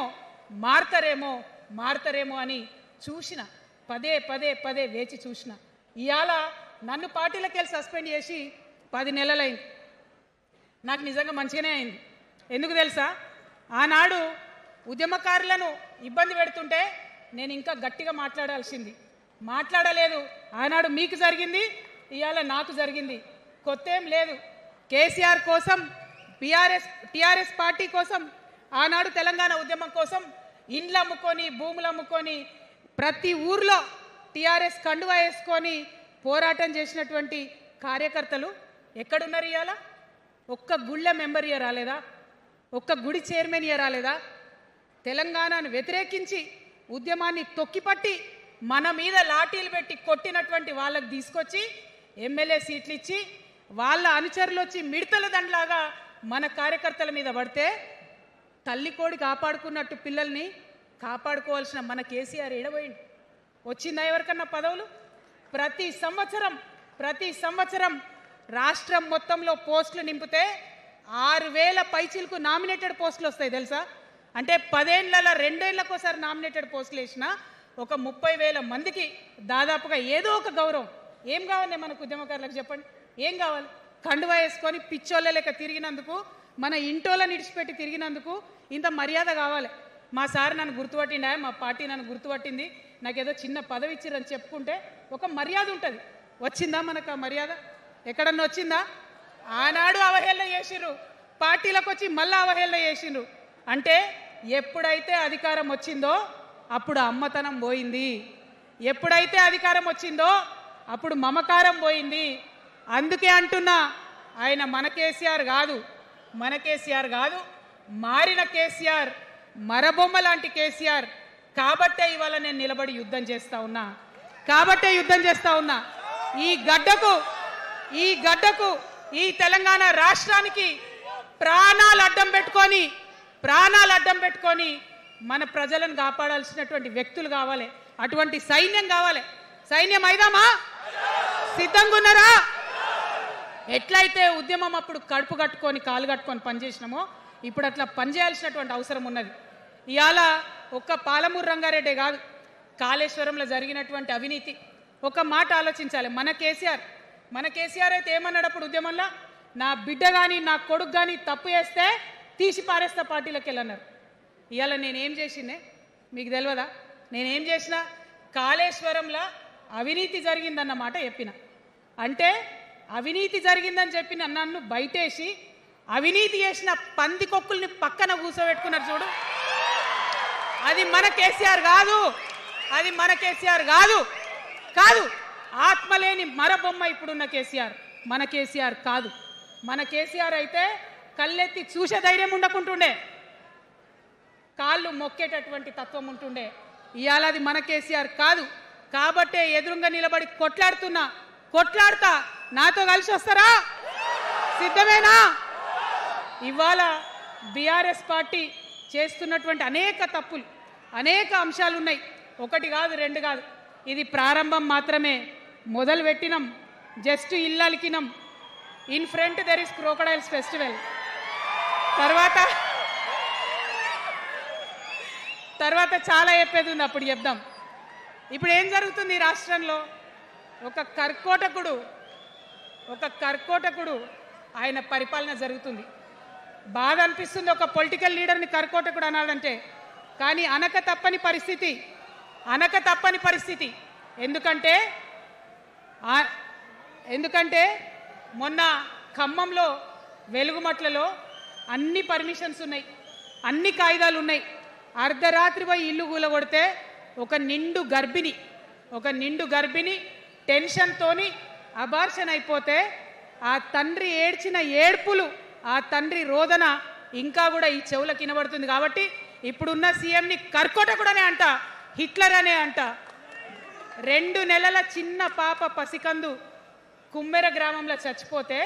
మారతారేమో మారతారేమో అని చూసిన, పదే పదే పదే వేచి చూసిన. ఇవాళ నన్ను పార్టీలకు వెళ్ళి సస్పెండ్ చేసి 10 నెలలైంది. నాకు నిజంగా మంచిగానే అయింది. ఎందుకు తెలుసా? ఆనాడు ఉద్యమకారులను ఇబ్బంది పెడుతుంటే నేను ఇంకా గట్టిగా మాట్లాడాల్సింది, మాట్లాడలేదు. ఆనాడు మీకు జరిగింది, ఇవాళ నాకు జరిగింది. కొత్త ఏం లేదు. కేసీఆర్ కోసం, టీఆర్ఎస్ పార్టీ కోసం, ఆనాడు తెలంగాణ ఉద్యమం కోసం ఇండ్లు అమ్ముకొని, భూములు అమ్ముకొని, ప్రతి ఊర్లో టీఆర్ఎస్ కండువా వేసుకొని పోరాటం చేసినటువంటి కార్యకర్తలు ఎక్కడున్నారు ఇవాళ? ఒక్క గుళ్ళ మెంబర్ ఇయర్ రాలేదా? ఒక్క గుడి చైర్మన్ ఇయర్ రాలేదా? తెలంగాణను వ్యతిరేకించి ఉద్యమాన్ని తొక్కిపట్టి మన మీద లాఠీలు పెట్టి కొట్టినటువంటి వాళ్ళకి తీసుకొచ్చి ఎమ్మెల్యే సీట్లు ఇచ్చి వాళ్ళ అనుచరులు వచ్చి మిడతల దండలాగా మన కార్యకర్తల మీద పడితే తల్లి కోడి కాపాడుకున్నట్టు పిల్లల్ని కాపాడుకోవాల్సిన మన కేసీఆర్ ఏడబోయింది. వచ్చిందా ఎవరికన్నా పదవులు? ప్రతి సంవత్సరం రాష్ట్రం మొత్తంలో పోస్టులు నింపితే 6,000 పైచీలకు నామినేటెడ్ పోస్టులు వస్తాయి తెలుసా? అంటే 10 ఏళ్ళ 2 ఏళ్ళకోసారి నామినేటెడ్ పోస్టులు వేసిన ఒక 30,000 మందికి దాదాపుగా ఏదో ఒక గౌరవం. ఏం కావాలి మనకు ఉద్యమకారులకు చెప్పండి? ఏం కావాలి? కండువా వేసుకొని పిచ్చోళ్ళ లెక్క తిరిగినందుకు, మన ఇంటోళ్ళని ఇడిచిపెట్టి తిరిగినందుకు ఇంత మర్యాద కావాలి. మా సార్ నన్ను గుర్తుపట్టిండా, మా పార్టీ నన్ను గుర్తుపట్టింది, నాకేదో చిన్న పదవి ఇచ్చిరని చెప్పుకుంటే ఒక మర్యాద ఉంటుంది. వచ్చిందా మనకు ఆ మర్యాద? ఎక్కడన్నా వచ్చిందా? ఆనాడు అవహేళన చేసిర్రు, పార్టీలకు వచ్చి మళ్ళీ అవహేళన చేసిండ్రు. అంటే ఎప్పుడైతే అధికారం వచ్చిందో అప్పుడు అమ్మతనం పోయింది, ఎప్పుడైతే అధికారం వచ్చిందో అప్పుడు మమకారం పోయింది. అందుకే అంటున్నా, ఆయన మన కేసీఆర్ కాదు, మారిన కేసీఆర్, మరబొమ్మ లాంటి కేసీఆర్. కాబట్టే ఇవాళ నేను నిలబడి యుద్ధం చేస్తా ఉన్నా. ఈ గడ్డకు ఈ తెలంగాణ రాష్ట్రానికి ప్రాణాలు అడ్డం పెట్టుకొని మన ప్రజలను కాపాడాల్సినటువంటి వ్యక్తులు కావాలి, అటువంటి సైన్యం కావాలి. సైన్యం అయిదామా? సిద్ధంగా ఉన్నారా? ఎట్లయితే ఉద్యమం అప్పుడు కడుపు కట్టుకొని కాలు కట్టుకొని పనిచేసినామో ఇప్పుడు అట్లా పనిచేయాల్సినటువంటి అవసరం ఉన్నది. ఇవాళ ఒక్క పాలమూరు రంగారెడ్డి కాదు, కాళేశ్వరంలో జరిగినటువంటి అవినీతి. ఒక మాట ఆలోచించాలి. మన కేసీఆర్ అయితే ఏమన్నాడు అప్పుడు ఉద్యమంలో? నా బిడ్డ కానీ నా కొడుకు కానీ తప్పు చేస్తే తీసి పారేస్తా పార్టీలకు వెళ్ళన్నారు. ఇవాళ నేనేం చేసిందే మీకు తెలియదా? నేనేం చేసిన? కాళేశ్వరంలో అవినీతి జరిగిందన్నమాట చెప్పిన. అంటే అవినీతి జరిగిందని చెప్పిన నన్ను బయటేసి అవినీతి చేసిన పందికొక్కుల్ని పక్కన కూర్చోబెట్టుకున్నారు చూడు. అది మన కేసీఆర్ కాదు. ఆత్మలేని మరబొమ్మ ఇప్పుడున్న కేసీఆర్. మన కేసీఆర్ కాదు. మన కేసీఆర్ అయితే కళ్ళెత్తి చూసే ధైర్యం ఉండకుంటుండే, కాళ్ళు మొక్కేటటువంటి తత్వం ఉంటుండే. ఇవాళ అది మన కేసీఆర్ కాదు. కాబట్టే ఎదురుగా నిలబడి కొట్లాడతా. నాతో కలిసి వస్తారా? సిద్ధమేనా? ఇవాళ బీఆర్ఎస్ పార్టీ చేస్తున్నటువంటి అనేక తప్పులు, అనేక అంశాలు ఉన్నాయి. ఒకటి కాదు, రెండు కాదు. ఇది ప్రారంభం మాత్రమే. మొదలు పెట్టినాం, జస్ట్ ఇల్లలికినాం. In front there is crocodiles festival. తర్వాత చాలా చెప్పేది ఉంది, అప్పుడు చెప్దాం. ఇప్పుడు ఏం జరుగుతుంది ఈ రాష్ట్రంలో? ఒక కర్కోటకుడు ఆయన పరిపాలన జరుగుతుంది. బాధ అనిపిస్తుంది ఒక పొలిటికల్ లీడర్ని కర్కోటకుడు అనాలంటే. కానీ అనక తప్పని పరిస్థితి. ఎందుకంటే మొన్న ఖమ్మంలో వెలుగుమట్లలో అన్ని పర్మిషన్స్ ఉన్నాయి, అన్ని కాయిదాలు ఉన్నాయి. అర్ధరాత్రి పోయి ఇల్లు కూలగొడితే ఒక నిండు గర్భిణి టెన్షన్తోని అబార్షన్ అయిపోతే ఆ తండ్రి ఏడ్చిన ఏడ్పులు, ఆ తండ్రి రోదన ఇంకా కూడా ఈ చెవులకు వినబడుతుంది. కాబట్టి ఇప్పుడున్న సీఎంని కర్కోటకుడనే అంట, హిట్లర్ అనే అంట. 2 నెలల చిన్న పాప పసికందు కుమ్మెర గ్రామంలో చచ్చిపోతే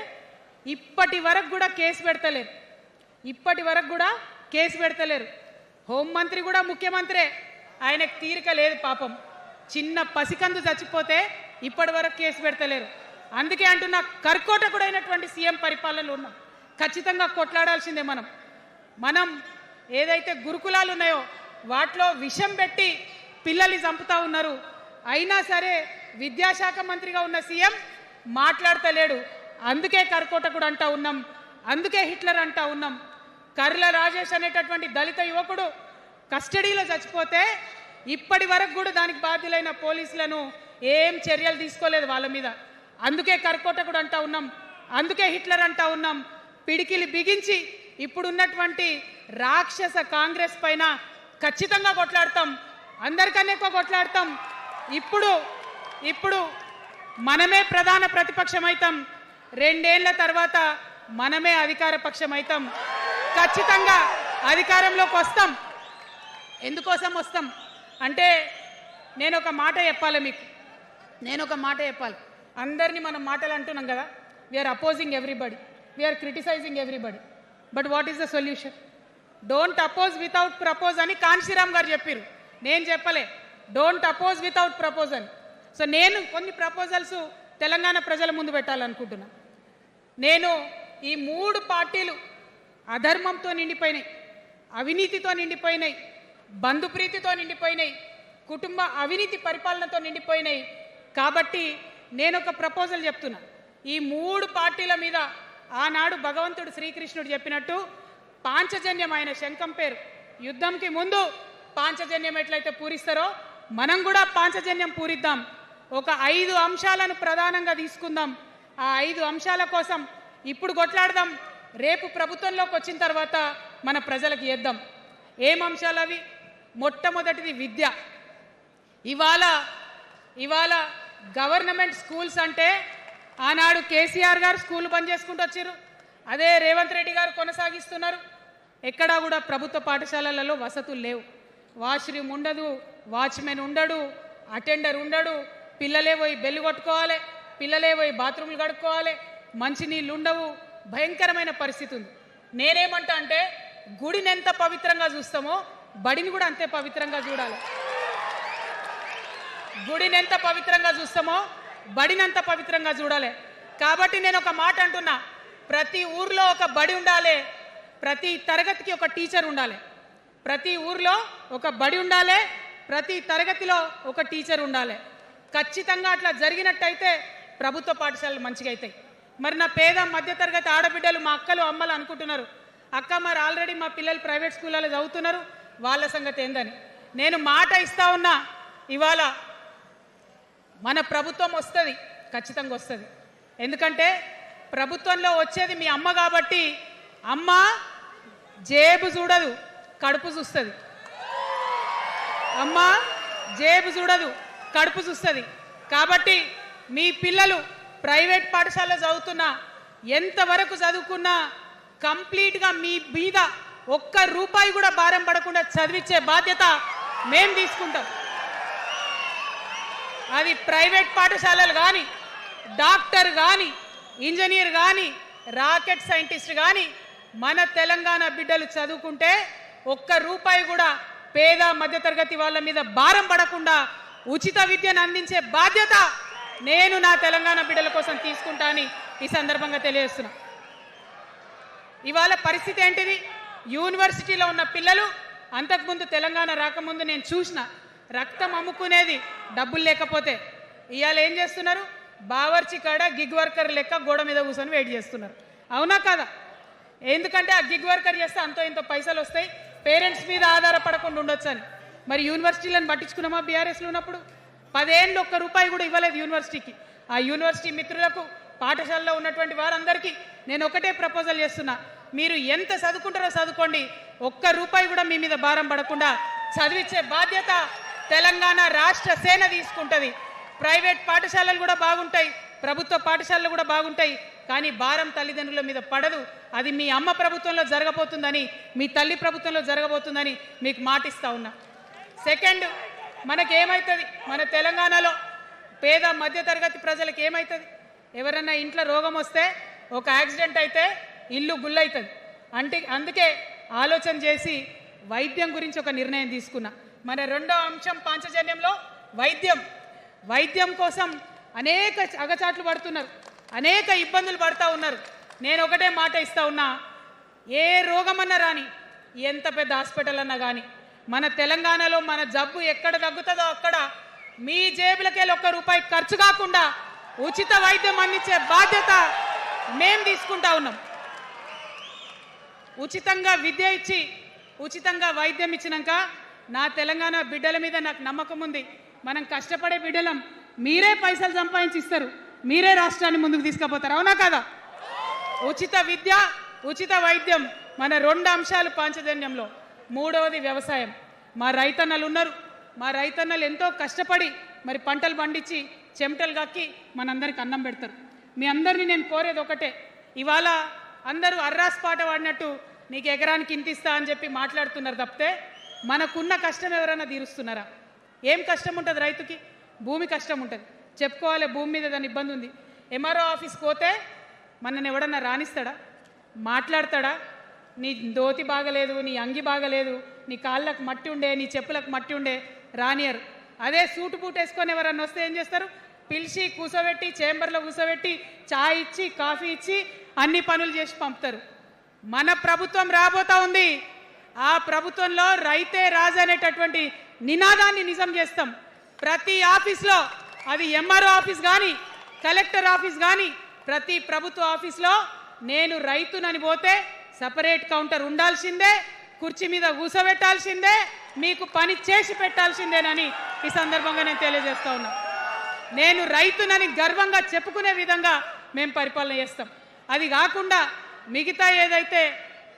ఇప్పటి వరకు కూడా కేసు పెడతలేరు. హోంమంత్రి కూడా ముఖ్యమంత్రే, ఆయనకు తీరిక లేదు పాపం. చిన్న పసికందు చచ్చిపోతే ఇప్పటి వరకు కేసు పెడతలేరు. అందుకే అంటున్నా, కర్కోటకుడైనటువంటి సీఎం పరిపాలనలో ఉన్నాం. ఖచ్చితంగా కొట్లాడాల్సిందే. మనం ఏదైతే గురుకులాలు ఉన్నాయో వాటిలో విషం పెట్టి పిల్లల్ని చంపుతా ఉన్నారు. అయినా సరే విద్యాశాఖ మంత్రిగా ఉన్న సీఎం మాట్లాడతలేడు. అందుకే కర్కోటకుడు అంటా ఉన్నాం, అందుకే హిట్లర్ అంటా ఉన్నాం. కర్ల రాజేష్ అనేటటువంటి దళిత యువకుడు కస్టడీలో చచ్చిపోతే ఇప్పటి వరకు కూడా దానికి బాధ్యులైన పోలీసులను ఏం చర్యలు తీసుకోలేదు వాళ్ళ మీద. అందుకే కర్కోటకుడు అంటా ఉన్నాం, అందుకే హిట్లర్ అంటా ఉన్నాం. పిడికిలి బిగించి ఇప్పుడున్నటువంటి రాక్షస కాంగ్రెస్ పైన ఖచ్చితంగా కొట్లాడతాం, అందరికన్నా ఎక్కువ కొట్లాడతాం. ఇప్పుడు మనమే ప్రధాన ప్రతిపక్షం అవుతాం, 2 ఏళ్ల తర్వాత మనమే అధికార పక్షం అవుతాం. ఖచ్చితంగా అధికారంలోకి వస్తాం. ఎందుకోసం వస్తాం అంటే నేను ఒక మాట చెప్పాలి మీకు, అందరినీ మనం మాటలు అంటున్నాం కదా, we are opposing everybody, we are criticising everybody, but what is the solution? Don't oppose without propose అని కాన్షీరామ్ గారు చెప్పారు, నేను చెప్పలే. డోంట్ అపోజ్ వితౌట్ ప్రపోజ్ అని. సో నేను కొన్ని ప్రపోజల్స్ తెలంగాణ ప్రజల ముందు పెట్టాలనుకుంటున్నా. నేను ఈ 3 పార్టీలు అధర్మంతో నిండిపోయినాయి, అవినీతితో నిండిపోయినాయి, బంధుప్రీతితో నిండిపోయినాయి, కుటుంబ అవినీతి పరిపాలనతో నిండిపోయినాయి. కాబట్టి నేను ఒక ప్రపోజల్ చెప్తున్నా. ఈ 3 పార్టీల మీద ఆనాడు భగవంతుడు శ్రీకృష్ణుడు చెప్పినట్టు పాంచజన్యం, ఆయన శంఖం పేరు, యుద్ధంకి ముందు పాంచజన్యం ఎట్లయితే పూరిస్తారో మనం కూడా పాంచజన్యం పూరిద్దాం. ఒక 5 అంశాలను ప్రధానంగా తీసుకుందాం. ఆ 5 అంశాల కోసం ఇప్పుడు కొట్లాడదాం, రేపు ప్రభుత్వంలోకి వచ్చిన తర్వాత మన ప్రజలకు ఇద్దాం. ఏం అంశాలు అవి? మొట్టమొదటిది విద్య. ఇవాళ గవర్నమెంట్ స్కూల్స్ అంటే ఆనాడు కేసీఆర్ గారు స్కూల్ బంద్ చేసుకుంటూ వచ్చారు, అదే రేవంత్ రెడ్డి గారు కొనసాగిస్తున్నారు. ఎక్కడా కూడా ప్రభుత్వ పాఠశాలలలో వసతులు లేవు. వాష్రూమ్ ఉండదు, వాచ్మెన్ ఉండడు, అటెండర్ ఉండడు, పిల్లలే పోయి బెల్లు కొట్టుకోవాలి, పిల్లలే పోయి బాత్రూమ్లు కడుక్కోవాలి, మంచినీళ్ళు ఉండవు, భయంకరమైన పరిస్థితి ఉంది. నేనేమంటా అంటే గుడిని ఎంత పవిత్రంగా చూస్తామో బడిని కూడా అంతే పవిత్రంగా చూడాలి. గుడిని ఎంత పవిత్రంగా చూస్తామో బడిని అంత పవిత్రంగా చూడాలి. కాబట్టి నేను ఒక మాట అంటున్నా, ప్రతి ఊర్లో ఒక బడి ఉండాలి, ప్రతి తరగతికి ఒక టీచర్ ఉండాలి. ప్రతి ఊర్లో ఒక బడి ఉండాలి, ప్రతి తరగతిలో ఒక టీచర్ ఉండాలి. ఖచ్చితంగా అట్లా జరిగినట్టయితే ప్రభుత్వ పాఠశాలలు మంచిగా అవుతాయి. మరి నా పేద మధ్యతరగతి ఆడబిడ్డలు, మా అక్కలు అమ్మలు అనుకుంటున్నారు, అక్క మరి ఆల్రెడీ మా పిల్లలు ప్రైవేట్ స్కూళ్ళలో చదువుతున్నారు, వాళ్ళ సంగతి ఏందని. నేను మాట ఇస్తా ఉన్నా, ఇవాళ మన ప్రభుత్వం వస్తుంది, ఖచ్చితంగా వస్తుంది. ఎందుకంటే ప్రభుత్వంలో వచ్చేది మీ అమ్మ కాబట్టి అమ్మ జేబు చూడదు, కడుపు చూస్తుంది. అమ్మ జేబు చూడదు, కడుపు చూస్తుంది. కాబట్టి మీ పిల్లలు ప్రైవేట్ పాఠశాలలో చదువుతున్నా, ఎంతవరకు చదువుకున్నా కంప్లీట్గా మీ మీద ఒక్క రూపాయి కూడా భారం పడకుండా చదివించే బాధ్యత మేం తీసుకుంటాం. అది ప్రైవేట్ పాఠశాలలు కానీ, డాక్టర్ కానీ, ఇంజనీర్ కానీ, రాకెట్ సైంటిస్ట్ కానీ మన తెలంగాణ బిడ్డలు చదువుకుంటే ఒక్క రూపాయి కూడా పేద మధ్యతరగతి వాళ్ళ మీద భారం పడకుండా ఉచిత విద్యను అందించే బాధ్యత నేను నా తెలంగాణ బిడ్డల కోసం తీసుకుంటా అని ఈ సందర్భంగా తెలియజేస్తున్నా. ఇవాళ పరిస్థితి ఏంటిది? యూనివర్సిటీలో ఉన్న పిల్లలు అంతకుముందు తెలంగాణ రాకముందు నేను చూసిన రక్తం అమ్ముకునేది డబ్బులు లేకపోతే. ఇవాళ ఏం చేస్తున్నారు? బావర్చి కాడ గిగ్ వర్కర్ లెక్క గోడ మీద కూర్చొని వెయిట్ చేస్తున్నారు. అవునా కదా? ఎందుకంటే ఆ గిగ్ వర్కర్ చేస్తే అంతో ఇంతో పైసలు వస్తాయి, పేరెంట్స్ మీద ఆధారపడకుండా ఉండొచ్చు అని. మరి యూనివర్సిటీలను పట్టించుకున్నామా? బీఆర్ఎస్లో ఉన్నప్పుడు 10 ఏళ్ళు ఒక్క రూపాయి కూడా ఇవ్వలేదు యూనివర్సిటీకి. ఆ యూనివర్సిటీ మిత్రులకు, పాఠశాలలో ఉన్నటువంటి వారందరికీ నేను ఒకటే ప్రపోజల్ చేస్తున్నా, మీరు ఎంత చదువుకుంటారో చదువుకోండి, ఒక్క రూపాయి కూడా మీ మీద భారం పడకుండా చదివించే బాధ్యత తెలంగాణ రాష్ట్ర సేన తీసుకుంటుంది. ప్రైవేట్ పాఠశాలలు కూడా బాగుంటాయి, ప్రభుత్వ పాఠశాలలు కూడా బాగుంటాయి, కానీ భారం తల్లిదండ్రుల మీద పడదు. అది మీ అమ్మ ప్రభుత్వంలో జరగబోతుందని, మీ తల్లి ప్రభుత్వంలో జరగబోతుందని మీకు మాటిస్తా ఉన్నా. సెకండ్, మనకేమవుతుంది? మన తెలంగాణలో పేద మధ్యతరగతి ప్రజలకు ఏమవుతుంది? ఎవరన్నా ఇంట్లో రోగం వస్తే, ఒక యాక్సిడెంట్ అయితే ఇల్లు గుల్లవుతుంది. అందుకే ఆలోచన చేసి వైద్యం గురించి ఒక నిర్ణయం తీసుకున్నా. మన రెండో అంశం పాంచజన్యంలో వైద్యం కోసం అనేక అగచాట్లు పడుతున్నారు, అనేక ఇబ్బందులు పడుతూ ఉన్నారు. నేను ఒకటే మాట ఇస్తా ఉన్నా, ఏ రోగమన్నా రాని, ఎంత పెద్ద హాస్పిటల్ అన్నా కానీ మన తెలంగాణలో మన జబ్బు ఎక్కడ తగ్గుతుందో అక్కడ మీ జేబులకెళ్ళి ₹1 ఖర్చు కాకుండా ఉచిత వైద్యం అందించే బాధ్యత మేం తీసుకుంటా ఉన్నాం. ఉచితంగా విద్య ఇచ్చి ఉచితంగా వైద్యం ఇచ్చినాక నా తెలంగాణ బిడ్డల మీద నాకు నమ్మకం ఉంది. మనం కష్టపడే బిడ్డలం, మీరే పైసలు సంపాదించి ఇస్తారు, మీరే రాష్ట్రాన్ని ముందుకు తీసుకుపోతారు. అవునా కదా? ఉచిత విద్య, ఉచిత వైద్యం మన 2 అంశాలు పాంచజన్యంలో. 3వది వ్యవసాయం. మా రైతన్నలు ఉన్నారు, మా రైతన్నలు ఎంతో కష్టపడి మరి పంటలు పండించి చెమటలు కక్కి మనందరికి అన్నం పెడతారు. మీ అందరినీ నేను కోరేది ఒకటే, ఇవాళ అందరూ అర్రాస్ పాట పాడినట్టు నీకు ఎకరానికి ఇంత ఇస్తా అని చెప్పి మాట్లాడుతున్నారు తప్పితే మనకున్న కష్టం ఎవరైనా తీరుస్తున్నారా? ఏం కష్టం ఉంటుంది రైతుకి? భూమి కష్టం ఉంటుంది, చెప్పుకోవాలి. భూమి మీద దాని ఇబ్బంది ఉంది. ఎంఆర్ఓ ఆఫీస్కి పోతే మనని ఎవడన్నా రాణిస్తాడా? మాట్లాడతాడా? నీ దోతి బాగలేదు, నీ అంగి బాగలేదు, నీ కాళ్ళకు మట్టి ఉండే, నీ చెప్పులకు మట్టి ఉండే రానియరు. అదే సూటు బూట్ వేసుకొని ఎవరన్నా వస్తే ఏం చేస్తారు? పిలిచి కూర్చోబెట్టి చేంబర్లో కూర్చోబెట్టి చాయ్ ఇచ్చి కాఫీ ఇచ్చి అన్ని పనులు చేసి పంపుతారు. మన ప్రభుత్వం రాబోతా ఉంది. ఆ ప్రభుత్వంలో రైతే రాజు అనేటటువంటి నినాదాన్ని నిజం చేస్తాం. ప్రతి ఆఫీస్లో, అది ఎంఆర్ఓ ఆఫీస్ కానీ కలెక్టర్ ఆఫీస్ కానీ ప్రతి ప్రభుత్వ ఆఫీస్లో నేను రైతునని పోతే సపరేట్ కౌంటర్ ఉండాల్సిందే, కుర్చీ మీద కూసబెట్టాల్సిందే, మీకు పని చేసి పెట్టాల్సిందేనని ఈ సందర్భంగా నేను తెలియజేస్తా ఉన్నా. నేను రైతునని గర్వంగా చెప్పుకునే విధంగా మేము పరిపాలన చేస్తాం. అది కాకుండా మిగతా ఏదైతే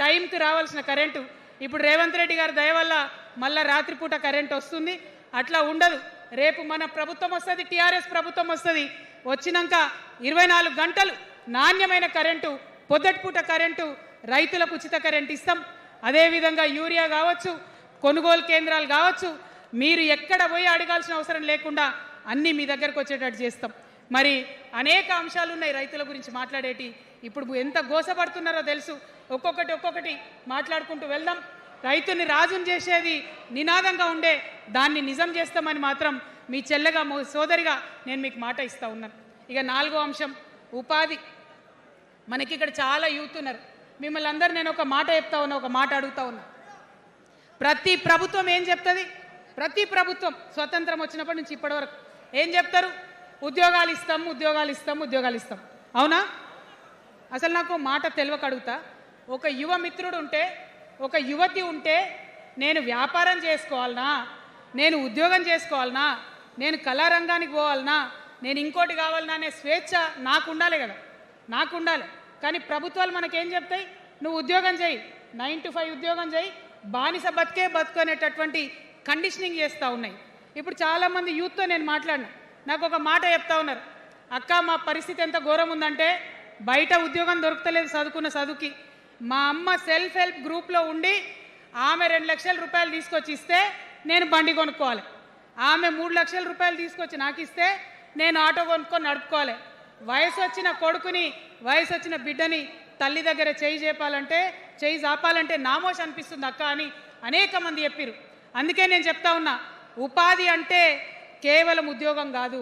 టైంకి రావాల్సిన కరెంటు, ఇప్పుడు రేవంత్ రెడ్డి గారి దయ వల్ల మళ్ళీ రాత్రిపూట కరెంట్ వస్తుంది. అట్లా ఉండదు. రేపు మన ప్రభుత్వం వస్తుంది, టీఆర్ఎస్ ప్రభుత్వం వస్తుంది. వచ్చినాక 24 గంటలు నాణ్యమైన కరెంటు, పొద్దుటిపూట కరెంటు, రైతులకు ఉచిత కరెంట్ ఇస్తాం. అదేవిధంగా యూరియా కావచ్చు, కొనుగోలు కేంద్రాలు కావచ్చు, మీరు ఎక్కడ పోయి అడగాల్సిన అవసరం లేకుండా అన్నీ మీ దగ్గరకు వచ్చేటట్టు చేస్తాం. మరి అనేక అంశాలు ఉన్నాయి రైతుల గురించి మాట్లాడేటి. ఇప్పుడు ఎంత గోసపడుతున్నారో తెలుసు. ఒక్కొక్కటి మాట్లాడుకుంటూ వెళ్దాం. రైతుని రాజుని చేసేది నినాదంగా ఉండే దాన్ని నిజం చేస్తామని మాత్రం మీ చెల్లెగా సోదరిగా నేను మీకు మాట ఇస్తా ఉన్నాను. ఇక 4వ అంశం ఉపాధి. మనకి ఇక్కడ చాలా యూత్ ఉన్నారు. మిమ్మల్ని అందరూ నేను ఒక మాట చెప్తా ఉన్నా, ఒక మాట అడుగుతా ఉన్నా. ప్రతి ప్రభుత్వం ఏం చెప్తుంది? ప్రతి ప్రభుత్వం స్వతంత్రం వచ్చినప్పటి నుంచి ఇప్పటి వరకు ఏం చెప్తారు? ఉద్యోగాలు ఇస్తాం, ఉద్యోగాలు ఇస్తాం, ఉద్యోగాలు ఇస్తాం. అవునా? అసలు నాకు మాట తెలియక అడుగుతా. ఒక యువ మిత్రుడు ఉంటే, ఒక యువతి ఉంటే నేను వ్యాపారం చేసుకోవాలనా, నేను ఉద్యోగం చేసుకోవాలనా, నేను కళారంగానికి పోవాలనా, నేను ఇంకోటి కావాలనా అనే స్వేచ్ఛ నాకు ఉండాలి కదా, నాకు ఉండాలి. కానీ ప్రభుత్వాలు మనకేం చెప్తాయి? నువ్వు ఉద్యోగం చేయి, 9 to 5 ఉద్యోగం చేయి, బానిస బతుకనేటటువంటి కండిషనింగ్ చేస్తూ ఉన్నాయి. ఇప్పుడు చాలామంది యూత్తో నేను మాట్లాడినా, నాకు ఒక మాట చెప్తా ఉన్నారు. అక్క, మా పరిస్థితి ఎంత ఘోరం ఉందంటే బయట ఉద్యోగం దొరుకుతలేదు చదువుకున్న చదువుకి. మా అమ్మ సెల్ఫ్ హెల్ప్ గ్రూప్లో ఉండి ఆమె 2 లక్షల రూపాయలు తీసుకొచ్చి ఇస్తే నేను బండి కొనుక్కోవాలి. ఆమె 3 లక్షల రూపాయలు తీసుకొచ్చి నాకు ఇస్తే నేను ఆటో కొనుక్కొని నడుపుకోవాలి. వయసు వచ్చిన కొడుకుని, వయసు వచ్చిన బిడ్డని తల్లి దగ్గర చేయి జాపాలంటే నామోష్ అనిపిస్తుంది అక్క అని అనేక మంది చెప్పారు. అందుకే నేను చెప్తా ఉన్నా, ఉపాధి అంటే కేవలం ఉద్యోగం కాదు.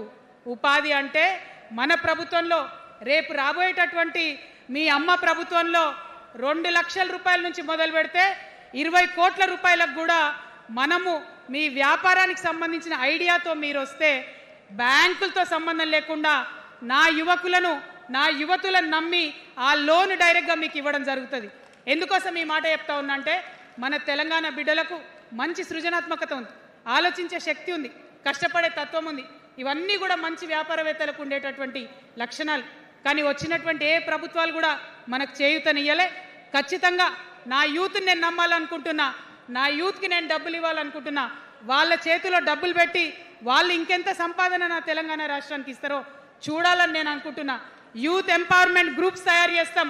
ఉపాధి అంటే మన ప్రభుత్వంలో, రేపు రాబోయేటటువంటి మీ అమ్మ ప్రభుత్వంలో 2 లక్షల రూపాయల నుంచి మొదలు పెడితే 20 కోట్ల రూపాయలకు కూడా మనము మీ వ్యాపారానికి సంబంధించిన ఐడియాతో మీరు వస్తే బ్యాంకులతో సంబంధం లేకుండా నా యువకులను, నా యువతులను నమ్మి ఆ లోన్ డైరెక్ట్గా మీకు ఇవ్వడం జరుగుతుంది. ఎందుకోసం ఈ మాట చెప్తా ఉన్నా అంటే, మన తెలంగాణ బిడ్డలకు మంచి సృజనాత్మకత ఉంది, ఆలోచించే శక్తి ఉంది, కష్టపడే తత్వం ఉంది. ఇవన్నీ కూడా మంచి వ్యాపారవేత్తలకు ఉండేటటువంటి లక్షణాలు. కానీ వచ్చినటువంటి ఏ ప్రభుత్వాలు కూడా మనకు చేయూతనియ్యలే. ఖచ్చితంగా నా యూత్ని నేను నమ్మాలనుకుంటున్నా, నా యూత్కి నేను డబ్బులు ఇవ్వాలనుకుంటున్నా. వాళ్ళ చేతిలో డబ్బులు పెట్టి వాళ్ళు ఇంకెంత సంపాదన నా తెలంగాణ రాష్ట్రానికి ఇస్తారో చూడాలని నేను అనుకుంటున్నా. యూత్ ఎంపవర్మెంట్ గ్రూప్స్ తయారు చేస్తాం.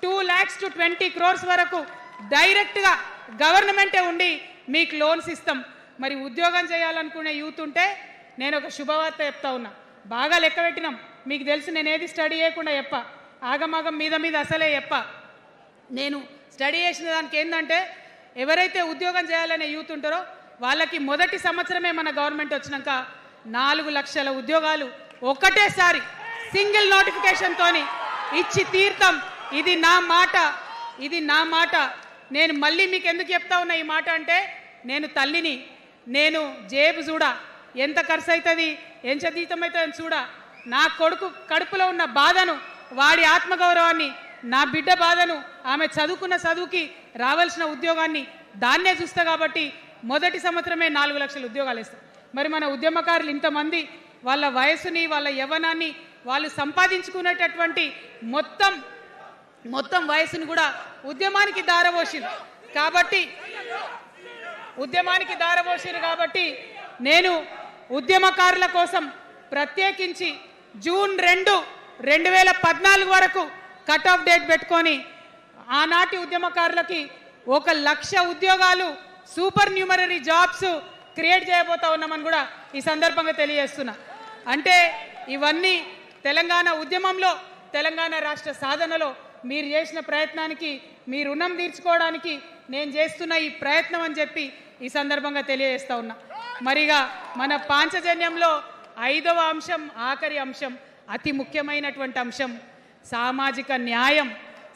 2 lakhs to 20 crores వరకు డైరెక్ట్గా గవర్నమెంటే ఉండి మీకు లోన్స్ ఇస్తాం. మరి ఉద్యోగం చేయాలనుకునే యూత్ ఉంటే నేను ఒక శుభవార్త చెప్తా ఉన్నా. బాగా లెక్క పెట్టినాం. మీకు తెలుసు, నేను ఏది స్టడీ చేయకుండా చెప్ప, ఆగమాగం మీద అసలే చెప్ప. నేను స్టడీ చేసిన దానికి ఏంటంటే, ఎవరైతే ఉద్యోగం చేయాలనే యూత్ ఉంటారో వాళ్ళకి మొదటి సంవత్సరమే మన గవర్నమెంట్ వచ్చినాక 4 లక్షల ఉద్యోగాలు ఒక్కటేసారి సింగిల్ నోటిఫికేషన్తోని ఇచ్చి తీర్థం. ఇది నా మాట, ఇది నా మాట. నేను మళ్ళీ మీకు ఎందుకు చెప్తా ఉన్నా ఈ మాట అంటే, నేను తల్లిని, నేను జేబు చూడా, ఎంత ఖర్చు అవుతుంది, ఎంత జీతం అవుతుంది చూడా, నా కొడుకు కడుపులో ఉన్న బాధను, వాడి ఆత్మగౌరవాన్ని, నా బిడ్డ బాధను, ఆమె చదువుకున్న చదువుకి రావాల్సిన ఉద్యోగాన్ని దాన్నే చూస్తా. కాబట్టి మొదటి సంవత్సరమే 4 లక్షల ఉద్యోగాలు ఇస్తాం. మరి మన ఉద్యమకారులు ఇంతమంది వాళ్ళ వయసుని, వాళ్ళ యవ్వనాన్ని వాళ్ళు సంపాదించుకునేటటువంటి మొత్తం వయసును కూడా ఉద్యమానికి దారపోసింది. కాబట్టి నేను ఉద్యమకారుల కోసం ప్రత్యేకించి జూన్ 2, 2014 వరకు కట్ ఆఫ్ డేట్ పెట్టుకొని ఆనాటి ఉద్యమకారులకి 1,00,000 ఉద్యోగాలు, సూపర్ న్యూమరరీ జాబ్స్ క్రియేట్ చేయబోతా ఉన్నామని కూడా ఈ సందర్భంగా తెలియజేస్తున్నా. అంటే ఇవన్నీ తెలంగాణ ఉద్యమంలో, తెలంగాణ రాష్ట్ర సాధనలో మీరు చేసిన ప్రయత్నానికి, మీ రుణం తీర్చుకోవడానికి నేను చేస్తున్న ఈ ప్రయత్నం అని చెప్పి ఈ సందర్భంగా తెలియజేస్తా ఉన్నా. మరిగా మన పాంచజన్యంలో 5వ అంశం, ఆఖరి అంశం, అతి ముఖ్యమైనటువంటి అంశం సామాజిక న్యాయం.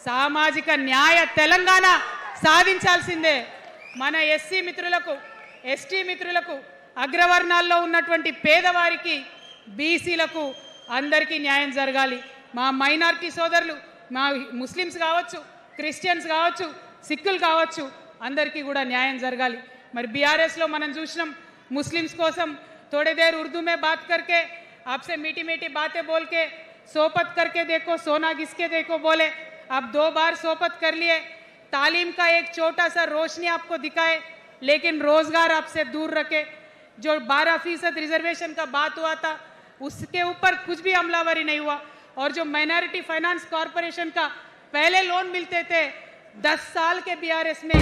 సామాజిక న్యాయ తెలంగాణ సాధించాల్సిందే. మన ఎస్సీ మిత్రులకు, ఎస్టీ మిత్రులకు, అగ్రవర్ణాల్లో ఉన్నటువంటి పేదవారికి, బీసీలకు అందరికీ న్యాయం జరగాలి. మా మైనారిటీ సోదరులు, మా ముస్లిమ్స్ కావచ్చు, క్రిస్టియన్స్ కావచ్చు, సిక్కులు కావచ్చు, అందరికీ కూడా న్యాయం జరగాలి. మరి బీఆర్ఎస్లో మనం చూసినాం, ముస్లిమ్స్ కోసం थोड़ी देर उर्दू में बात करके आपसे मीठी मीठी बातें बोल के सोपत करके देखो, सोना घिसके देखो बोले. आप 2 बार सोपत कर लिए, तालीम का एक छोटा सा रोशनी आपको दिखाए, लेकिन रोजगार आपसे दूर रखे. जो 12% रिजर्वेशन का बात हुआ था उसके ऊपर कुछ भी अमलावरी नहीं हुआ. और जो माइनॉरिटी फाइनेंस कॉरपोरेशन का पहले लोन मिलते थे 10 साल के बीआरएस में